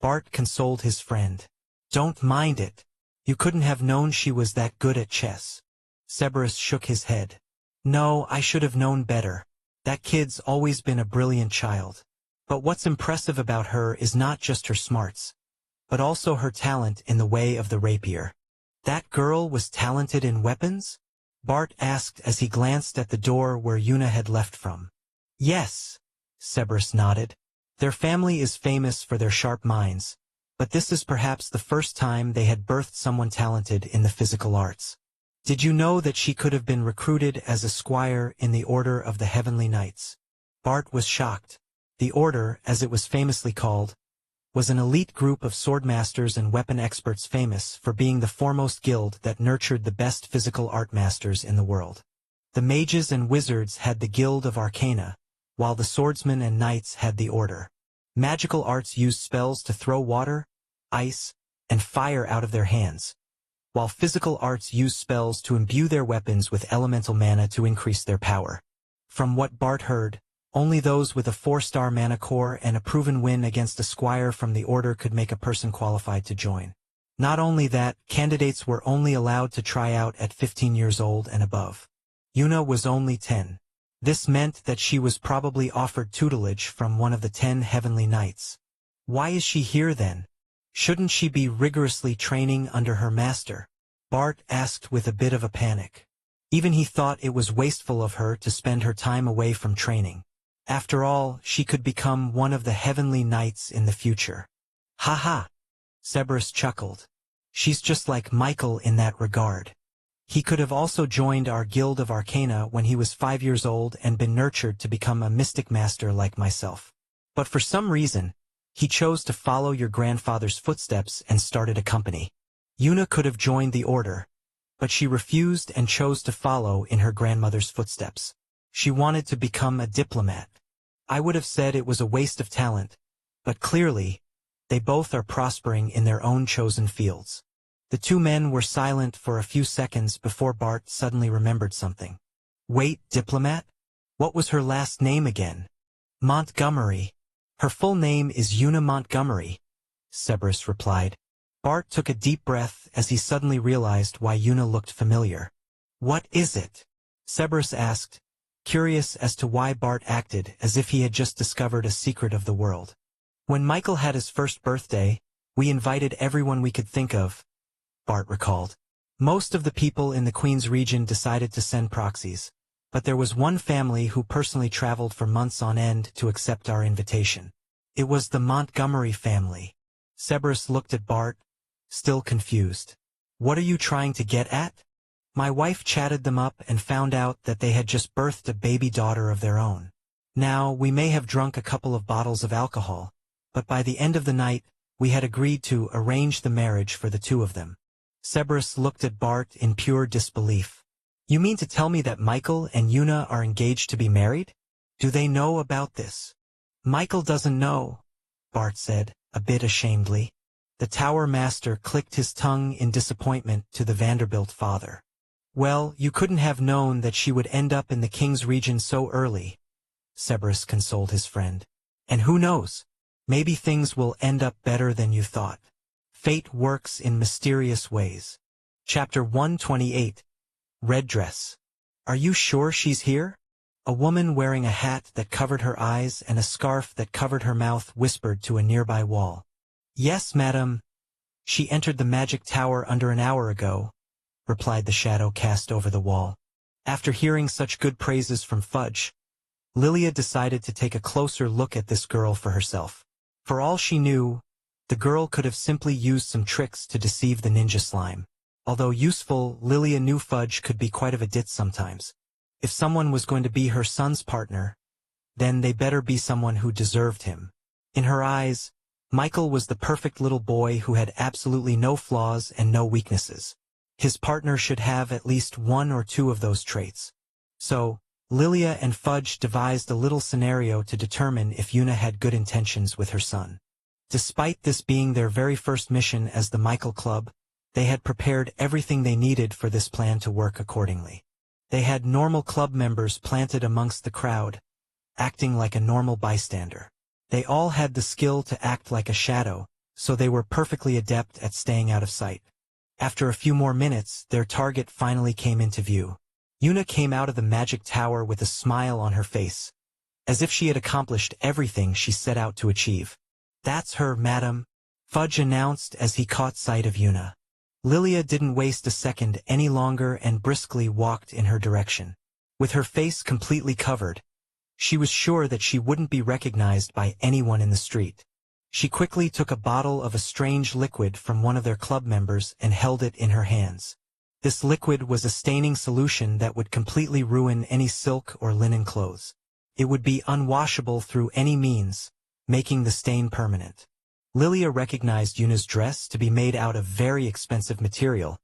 Bart consoled his friend. "Don't mind it. You couldn't have known she was that good at chess." Cerberus shook his head. "No, I should have known better. That kid's always been a brilliant child. But what's impressive about her is not just her smarts, but also her talent in the way of the rapier." "That girl was talented in weapons?" Bart asked as he glanced at the door where Una had left from. "Yes," Cerberus nodded. "Their family is famous for their sharp minds, but this is perhaps the first time they had birthed someone talented in the physical arts. Did you know that she could have been recruited as a squire in the Order of the Heavenly Knights? Bart was shocked. The Order, as it was famously called, was an elite group of swordmasters and weapon experts famous for being the foremost guild that nurtured the best physical art masters in the world. The mages and wizards had the Guild of Arcana, while the swordsmen and knights had the Order. Magical arts used spells to throw water, ice, and fire out of their hands, while physical arts used spells to imbue their weapons with elemental mana to increase their power. From what Bart heard, only those with a 4-star mana core and a proven win against a squire from the Order could make a person qualified to join. Not only that, candidates were only allowed to try out at 15 years old and above. Yuna was only 10. This meant that she was probably offered tutelage from one of the 10 Heavenly Knights. Why is she here then? Shouldn't she be rigorously training under her master? Bart asked with a bit of a panic. Even he thought it was wasteful of her to spend her time away from training. After all, she could become one of the Heavenly Knights in the future. Ha ha! Cerberus chuckled. She's just like Michael in that regard. He could have also joined our Guild of Arcana when he was 5 years old and been nurtured to become a mystic master like myself. But for some reason, he chose to follow your grandfather's footsteps and started a company. Yuna could have joined the Order, but she refused and chose to follow in her grandmother's footsteps. She wanted to become a diplomat. I would have said it was a waste of talent, but clearly, they both are prospering in their own chosen fields. The two men were silent for a few seconds before Bart suddenly remembered something. Wait, diplomat? What was her last name again? Montgomery. Her full name is Yuna Montgomery, Cerberus replied. Bart took a deep breath as he suddenly realized why Yuna looked familiar. What is it? Cerberus asked, curious as to why Bart acted as if he had just discovered a secret of the world. When Michael had his first birthday, we invited everyone we could think of, Bart recalled. Most of the people in the Queen's region decided to send proxies, but there was one family who personally traveled for months on end to accept our invitation. It was the Montgomery family. Cerberus looked at Bart, still confused. What are you trying to get at? My wife chatted them up and found out that they had just birthed a baby daughter of their own. Now, we may have drunk a couple of bottles of alcohol, but by the end of the night, we had agreed to arrange the marriage for the two of them. Cerberus looked at Bart in pure disbelief. You mean to tell me that Michael and Yuna are engaged to be married? Do they know about this? Michael doesn't know, Bart said, a bit ashamedly. The tower master clicked his tongue in disappointment to the Vanderbilt father. Well, you couldn't have known that she would end up in the king's region so early, Cerberus consoled his friend. And who knows? Maybe things will end up better than you thought. Fate works in mysterious ways. Chapter 128. Red Dress. Are you sure she's here? A woman wearing a hat that covered her eyes and a scarf that covered her mouth whispered to a nearby wall. Yes, madam. She entered the magic tower under an hour ago, replied the shadow cast over the wall. After hearing such good praises from Fudge, Lilia decided to take a closer look at this girl for herself. For all she knew, the girl could have simply used some tricks to deceive the ninja slime. Although useful, Lilia knew Fudge could be quite of a ditz sometimes. If someone was going to be her son's partner, then they better be someone who deserved him. In her eyes, Michael was the perfect little boy who had absolutely no flaws and no weaknesses. His partner should have at least one or two of those traits. So, Lilia and Fudge devised a little scenario to determine if Yuna had good intentions with her son. Despite this being their very first mission as the Michael Club, they had prepared everything they needed for this plan to work accordingly. They had normal club members planted amongst the crowd, acting like a normal bystander. They all had the skill to act like a shadow, so they were perfectly adept at staying out of sight. After a few more minutes, their target finally came into view. Yuna came out of the magic tower with a smile on her face, as if she had accomplished everything she set out to achieve. That's her, madam, Fudge announced as he caught sight of Yuna. Lilia didn't waste a second any longer and briskly walked in her direction. With her face completely covered, she was sure that she wouldn't be recognized by anyone in the street. She quickly took a bottle of a strange liquid from one of their club members and held it in her hands. This liquid was a staining solution that would completely ruin any silk or linen clothes. It would be unwashable through any means, making the stain permanent. Lilia recognized Yuna's dress to be made out of very expensive material,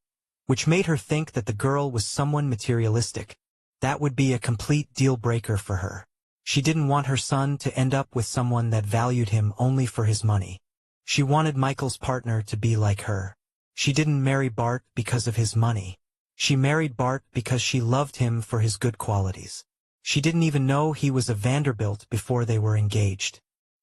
which made her think that the girl was someone materialistic. That would be a complete deal-breaker for her. She didn't want her son to end up with someone that valued him only for his money. She wanted Michael's partner to be like her. She didn't marry Bart because of his money. She married Bart because she loved him for his good qualities. She didn't even know he was a Vanderbilt before they were engaged.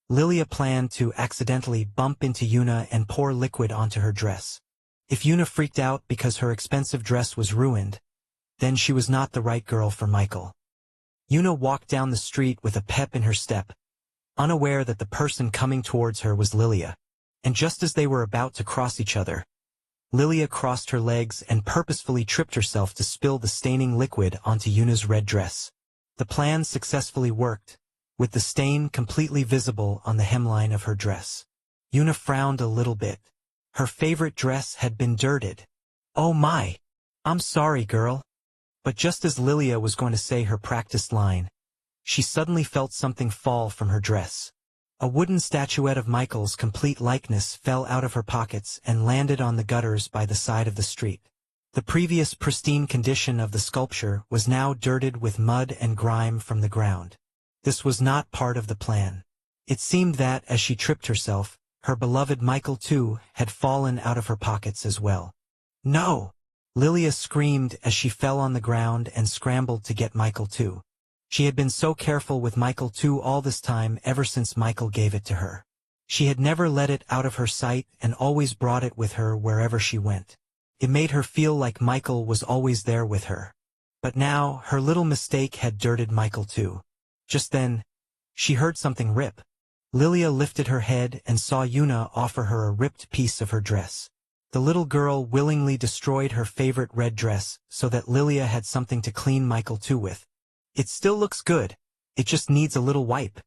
Lilia planned to accidentally bump into Yuna and pour liquid onto her dress. If Yuna freaked out because her expensive dress was ruined, then she was not the right girl for Michael. Yuna walked down the street with a pep in her step, unaware that the person coming towards her was Lilia. And just as they were about to cross each other, Lilia crossed her legs and purposefully tripped herself to spill the staining liquid onto Yuna's red dress. The plan successfully worked, with the stain completely visible on the hemline of her dress. Yuna frowned a little bit. Her favorite dress had been dirted. "Oh my! I'm sorry, girl." But just as Lilia was going to say her practiced line, she suddenly felt something fall from her dress. A wooden statuette of Michael's complete likeness fell out of her pockets and landed on the gutters by the side of the street. The previous pristine condition of the sculpture was now dirted with mud and grime from the ground. This was not part of the plan. It seemed that, as she tripped herself, her beloved Michael too had fallen out of her pockets as well. "No!" Lilia screamed as she fell on the ground and scrambled to get Michael too. She had been so careful with Michael too all this time ever since Michael gave it to her. She had never let it out of her sight and always brought it with her wherever she went. It made her feel like Michael was always there with her. But now, her little mistake had dirted Michael too. Just then, she heard something rip. Lilia lifted her head and saw Yuna offer her a ripped piece of her dress. The little girl willingly destroyed her favorite red dress so that Lilia had something to clean Michael too with. "It still looks good. It just needs a little wipe,"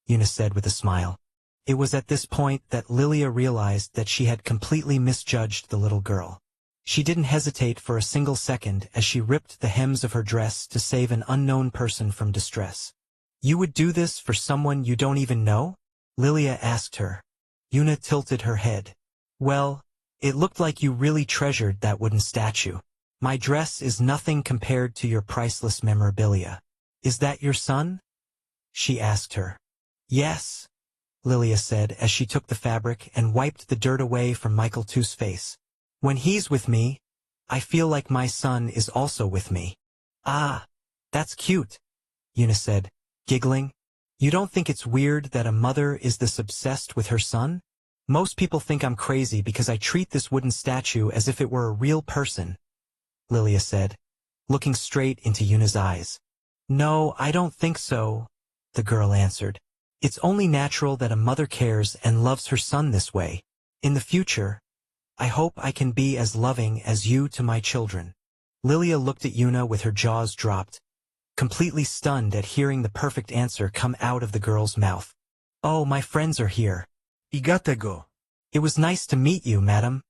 Yuna said with a smile. It was at this point that Lilia realized that she had completely misjudged the little girl. She didn't hesitate for a single second as she ripped the hems of her dress to save an unknown person from distress. "You would do this for someone you don't even know?" Lilia asked her. Yuna tilted her head. "Well, it looked like you really treasured that wooden statue. My dress is nothing compared to your priceless memorabilia. Is that your son?" she asked her. "Yes," Lilia said as she took the fabric and wiped the dirt away from Michael too's face. "When he's with me, I feel like my son is also with me." "Ah, that's cute," Yuna said, giggling. "You don't think it's weird that a mother is this obsessed with her son? Most people think I'm crazy because I treat this wooden statue as if it were a real person," Lilia said, looking straight into Yuna's eyes. "No, I don't think so," the girl answered. "It's only natural that a mother cares and loves her son this way. In the future, I hope I can be as loving as you to my children." Lilia looked at Yuna with her jaws dropped, completely stunned at hearing the perfect answer come out of the girl's mouth. "Oh, my friends are here. I gotta go." It was nice to meet you, madam."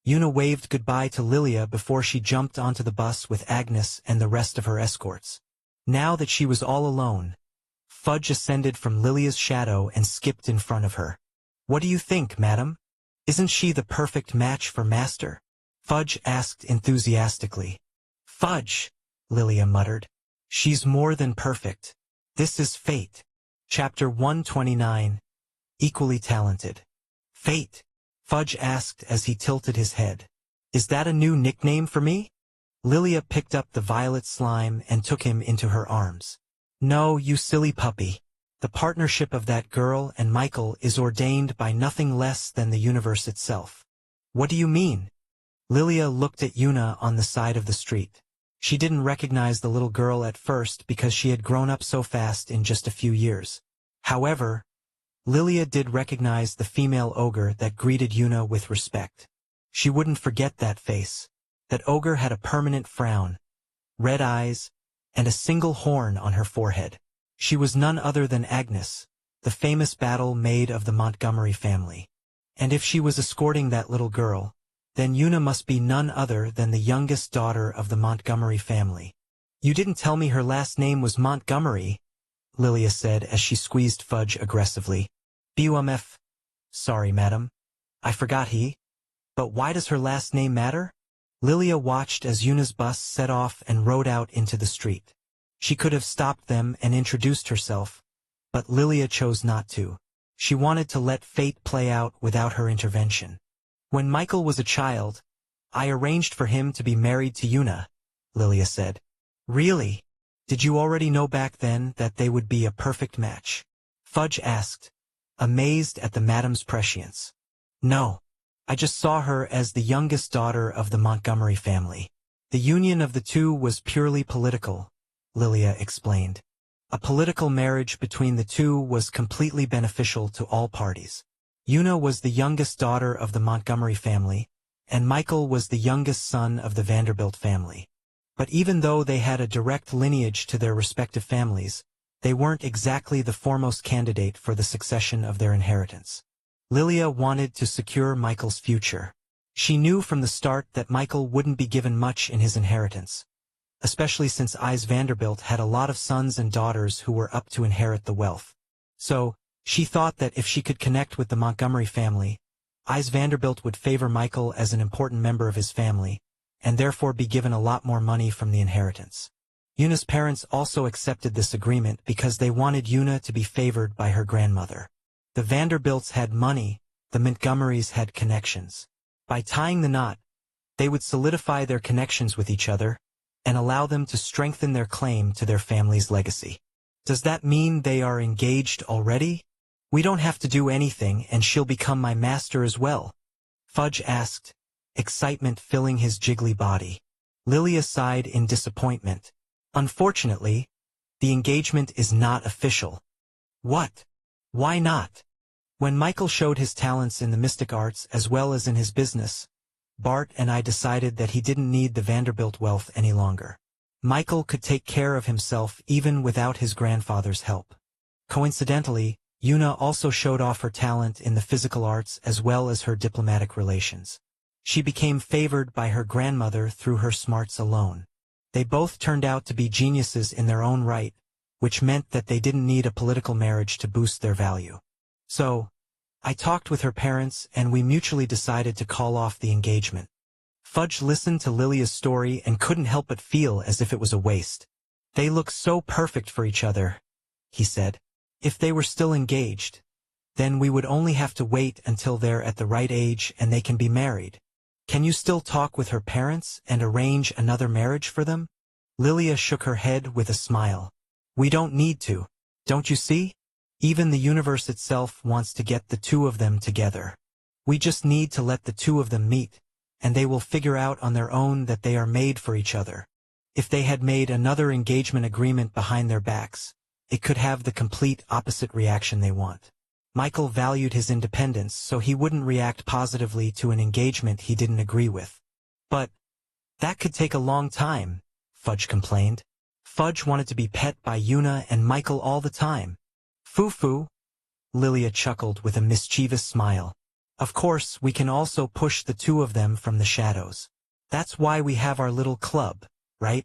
Yuna waved goodbye to Lilia before she jumped onto the bus with Agnes and the rest of her escorts. Now that she was all alone, Fudge ascended from Lilia's shadow and skipped in front of her. "What do you think, madam? Isn't she the perfect match for Master?" Fudge asked enthusiastically. "Fudge," Lilia muttered. "She's more than perfect. This is fate." Chapter 129. Equally Talented. "Fate?" Fudge asked as he tilted his head. "Is that a new nickname for me?" Lilia picked up the violet slime and took him into her arms. "No, you silly puppy. The partnership of that girl and Michael is ordained by nothing less than the universe itself." "What do you mean?" Lilia looked at Yuna on the side of the street. She didn't recognize the little girl at first because she had grown up so fast in just a few years. However, Lilia did recognize the female ogre that greeted Yuna with respect. She wouldn't forget that face. That ogre had a permanent frown, red eyes, and a single horn on her forehead. She was none other than Agnes, the famous battle made of the Montgomery family. And if she was escorting that little girl, then Una must be none other than the youngest daughter of the Montgomery family. You didn't tell me her last name was Montgomery, Lilia said as she squeezed Fudge aggressively. Bumf. Sorry, madam. I forgot he. But why does her last name matter? Lilia watched as Una's bus set off and rode out into the street. She could have stopped them and introduced herself, but Lilia chose not to. She wanted to let fate play out without her intervention. When Michael was a child, I arranged for him to be married to Una, Lilia said. Really? Did you already know back then that they would be a perfect match? Fudge asked, amazed at the madam's prescience. No. I just saw her as the youngest daughter of the Montgomery family. The union of the two was purely political, Lilia explained. A political marriage between the two was completely beneficial to all parties. Una was the youngest daughter of the Montgomery family, and Michael was the youngest son of the Vanderbilt family. But even though they had a direct lineage to their respective families, they weren't exactly the foremost candidate for the succession of their inheritance. Lilia wanted to secure Michael's future. She knew from the start that Michael wouldn't be given much in his inheritance, especially since Eyes Vanderbilt had a lot of sons and daughters who were up to inherit the wealth. So, she thought that if she could connect with the Montgomery family, Eyes Vanderbilt would favor Michael as an important member of his family, and therefore be given a lot more money from the inheritance. Una's parents also accepted this agreement because they wanted Una to be favored by her grandmother. The Vanderbilts had money, the Montgomerys had connections. By tying the knot, they would solidify their connections with each other, and allow them to strengthen their claim to their family's legacy. Does that mean they are engaged already? We don't have to do anything and she'll become my master as well, Fudge asked, excitement filling his jiggly body. Lilia sighed in disappointment. Unfortunately, the engagement is not official. What? Why not? When Michael showed his talents in the mystic arts as well as in his business, Bart and I decided that he didn't need the Vanderbilt wealth any longer. Michael could take care of himself even without his grandfather's help. Coincidentally, Una also showed off her talent in the physical arts as well as her diplomatic relations. She became favored by her grandmother through her smarts alone. They both turned out to be geniuses in their own right, which meant that they didn't need a political marriage to boost their value. So, I talked with her parents and we mutually decided to call off the engagement. Fudge listened to Lilia's story and couldn't help but feel as if it was a waste. They look so perfect for each other, he said. If they were still engaged, then we would only have to wait until they're at the right age and they can be married. Can you still talk with her parents and arrange another marriage for them? Lilia shook her head with a smile. We don't need to, don't you see? Even the universe itself wants to get the two of them together. We just need to let the two of them meet, and they will figure out on their own that they are made for each other. If they had made another engagement agreement behind their backs, it could have the complete opposite reaction they want. Michael valued his independence, so he wouldn't react positively to an engagement he didn't agree with. But that could take a long time, Fudge complained. Fudge wanted to be pet by Una and Michael all the time. Foo-foo, Lilia chuckled with a mischievous smile. Of course, we can also push the two of them from the shadows. That's why we have our little club, right?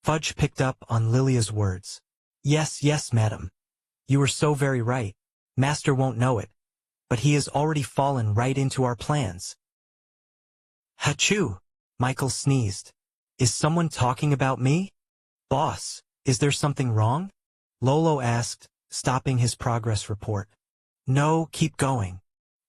Fudge picked up on Lilia's words. Yes, yes, madam. You are so very right. Master won't know it, but he has already fallen right into our plans. Hachoo! Michael sneezed. Is someone talking about me? Boss, is there something wrong? Lolo asked, stopping his progress report. No, keep going.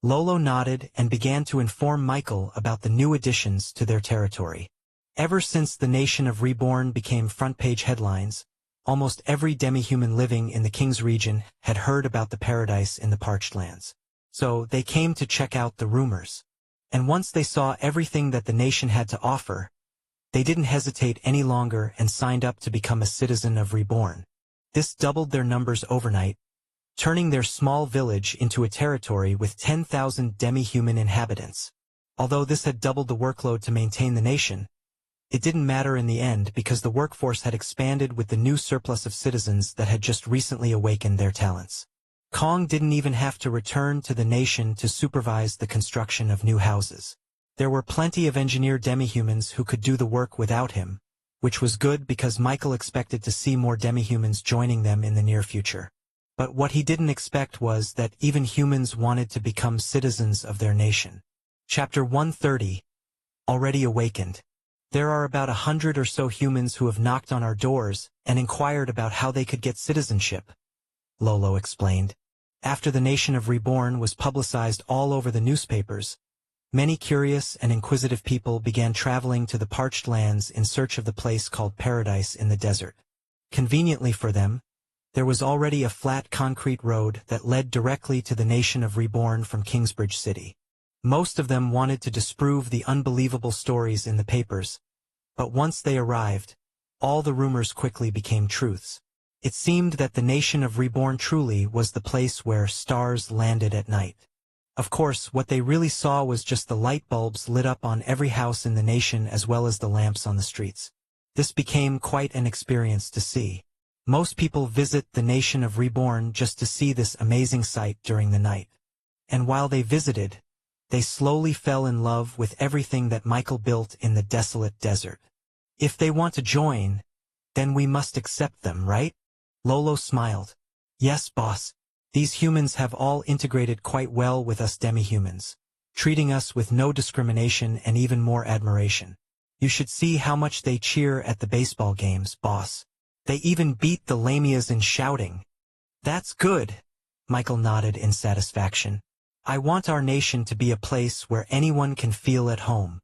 Lolo nodded and began to inform Michael about the new additions to their territory. Ever since the nation of Reborn became front-page headlines, almost every demi-human living in the King's region had heard about the paradise in the parched lands. So they came to check out the rumors. And once they saw everything that the nation had to offer, they didn't hesitate any longer and signed up to become a citizen of Reborn. This doubled their numbers overnight, turning their small village into a territory with 10,000 demi-human inhabitants. Although this had doubled the workload to maintain the nation, it didn't matter in the end because the workforce had expanded with the new surplus of citizens that had just recently awakened their talents. Kong didn't even have to return to the nation to supervise the construction of new houses. There were plenty of engineer demi-humans who could do the work without him, which was good because Michael expected to see more demi-humans joining them in the near future. But what he didn't expect was that even humans wanted to become citizens of their nation. Chapter 130. Already Awakened. There are about 100 or so humans who have knocked on our doors and inquired about how they could get citizenship, Lolo explained. After the nation of Reborn was publicized all over the newspapers, many curious and inquisitive people began traveling to the parched lands in search of the place called Paradise in the desert. Conveniently for them, there was already a flat concrete road that led directly to the nation of Reborn from Kingsbridge City. Most of them wanted to disprove the unbelievable stories in the papers, but once they arrived, all the rumors quickly became truths. It seemed that the nation of Reborn truly was the place where stars landed at night. Of course, what they really saw was just the light bulbs lit up on every house in the nation as well as the lamps on the streets. This became quite an experience to see. Most people visit the nation of Reborn just to see this amazing sight during the night. And while they visited, they slowly fell in love with everything that Michael built in the desolate desert. If they want to join, then we must accept them, right? Lolo smiled. Yes, boss. These humans have all integrated quite well with us demi-humans, treating us with no discrimination and even more admiration. You should see how much they cheer at the baseball games, boss. They even beat the lamias in shouting. That's good, Michael nodded in satisfaction. I want our nation to be a place where anyone can feel at home.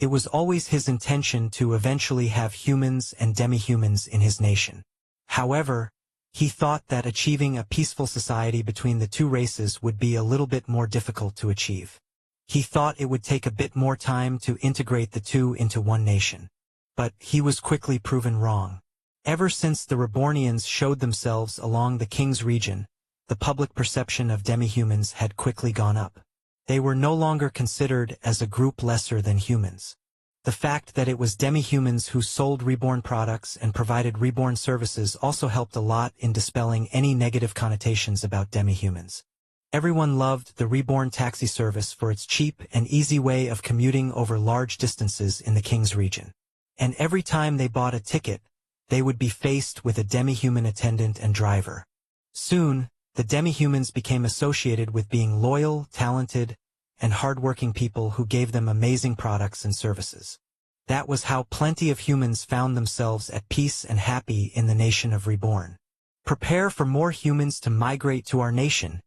It was always his intention to eventually have humans and demi-humans in his nation. However, he thought that achieving a peaceful society between the two races would be a little bit more difficult to achieve. He thought it would take a bit more time to integrate the two into one nation. But he was quickly proven wrong. Ever since the Rebornians showed themselves along the King's region, the public perception of demi-humans had quickly gone up. They were no longer considered as a group lesser than humans. The fact that it was demi-humans who sold Reborn products and provided Reborn services also helped a lot in dispelling any negative connotations about demi-humans. Everyone loved the Reborn taxi service for its cheap and easy way of commuting over large distances in the King's region. And every time they bought a ticket, they would be faced with a demi-human attendant and driver. Soon, the demi-humans became associated with being loyal, talented, and hard-working people who gave them amazing products and services. That was how plenty of humans found themselves at peace and happy in the nation of Reborn. Prepare for more humans to migrate to our nation,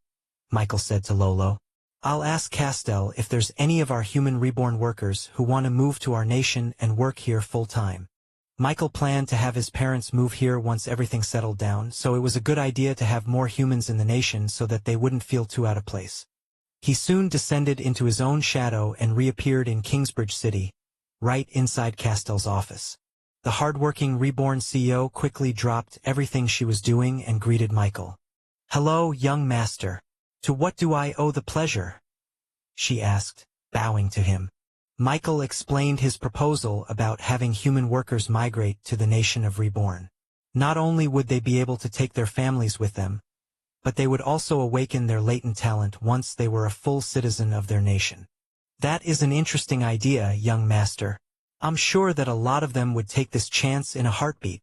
Michael said to Lolo. I'll ask Castell if there's any of our human Reborn workers who want to move to our nation and work here full-time. Michael planned to have his parents move here once everything settled down, so it was a good idea to have more humans in the nation so that they wouldn't feel too out of place. He soon descended into his own shadow and reappeared in Kingsbridge City, right inside Castell's office. The hard-working Reborn CEO quickly dropped everything she was doing and greeted Michael. Hello, young master. To what do I owe the pleasure? She asked, bowing to him. Michael explained his proposal about having human workers migrate to the nation of Reborn. Not only would they be able to take their families with them, but they would also awaken their latent talent once they were a full citizen of their nation. That is an interesting idea, young master. I'm sure that a lot of them would take this chance in a heartbeat.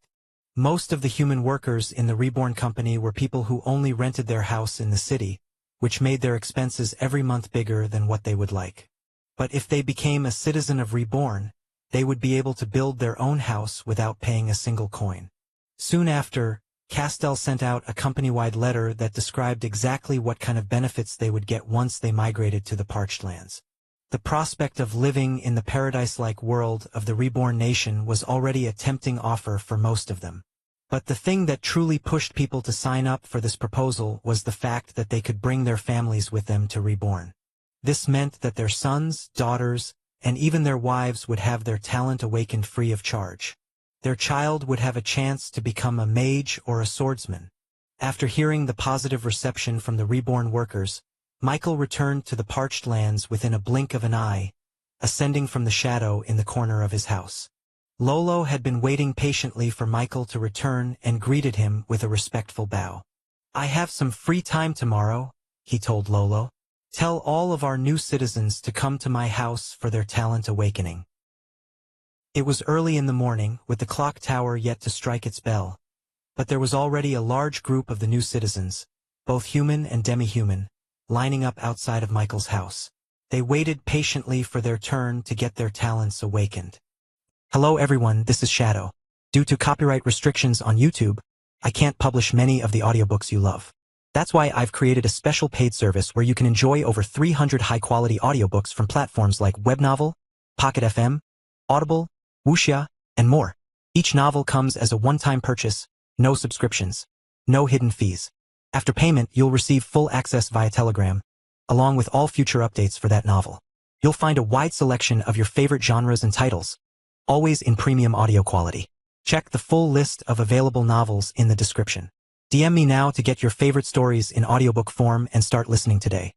Most of the human workers in the Reborn company were people who only rented their house in the city, which made their expenses every month bigger than what they would like. But if they became a citizen of Reborn, they would be able to build their own house without paying a single coin. Soon after, Castell sent out a company-wide letter that described exactly what kind of benefits they would get once they migrated to the parched lands. The prospect of living in the paradise-like world of the Reborn nation was already a tempting offer for most of them. But the thing that truly pushed people to sign up for this proposal was the fact that they could bring their families with them to Reborn. This meant that their sons, daughters, and even their wives would have their talent awakened free of charge. Their child would have a chance to become a mage or a swordsman. After hearing the positive reception from the Reborn workers, Michael returned to the parched lands within a blink of an eye, ascending from the shadow in the corner of his house. Lolo had been waiting patiently for Michael to return and greeted him with a respectful bow. I have some free time tomorrow, he told Lolo. Tell all of our new citizens to come to my house for their talent awakening. It was early in the morning, with the clock tower yet to strike its bell. But there was already a large group of the new citizens, both human and demi-human, lining up outside of Michael's house. They waited patiently for their turn to get their talents awakened. Hello everyone, this is Shadow. Due to copyright restrictions on YouTube, I can't publish many of the audiobooks you love. That's why I've created a special paid service where you can enjoy over 300 high-quality audiobooks from platforms like Webnovel, Pocket FM, Audible, Wuxia, and more. Each novel comes as a one-time purchase, no subscriptions, no hidden fees. After payment, you'll receive full access via Telegram, along with all future updates for that novel. You'll find a wide selection of your favorite genres and titles, always in premium audio quality. Check the full list of available novels in the description. DM me now to get your favorite stories in audiobook form and start listening today.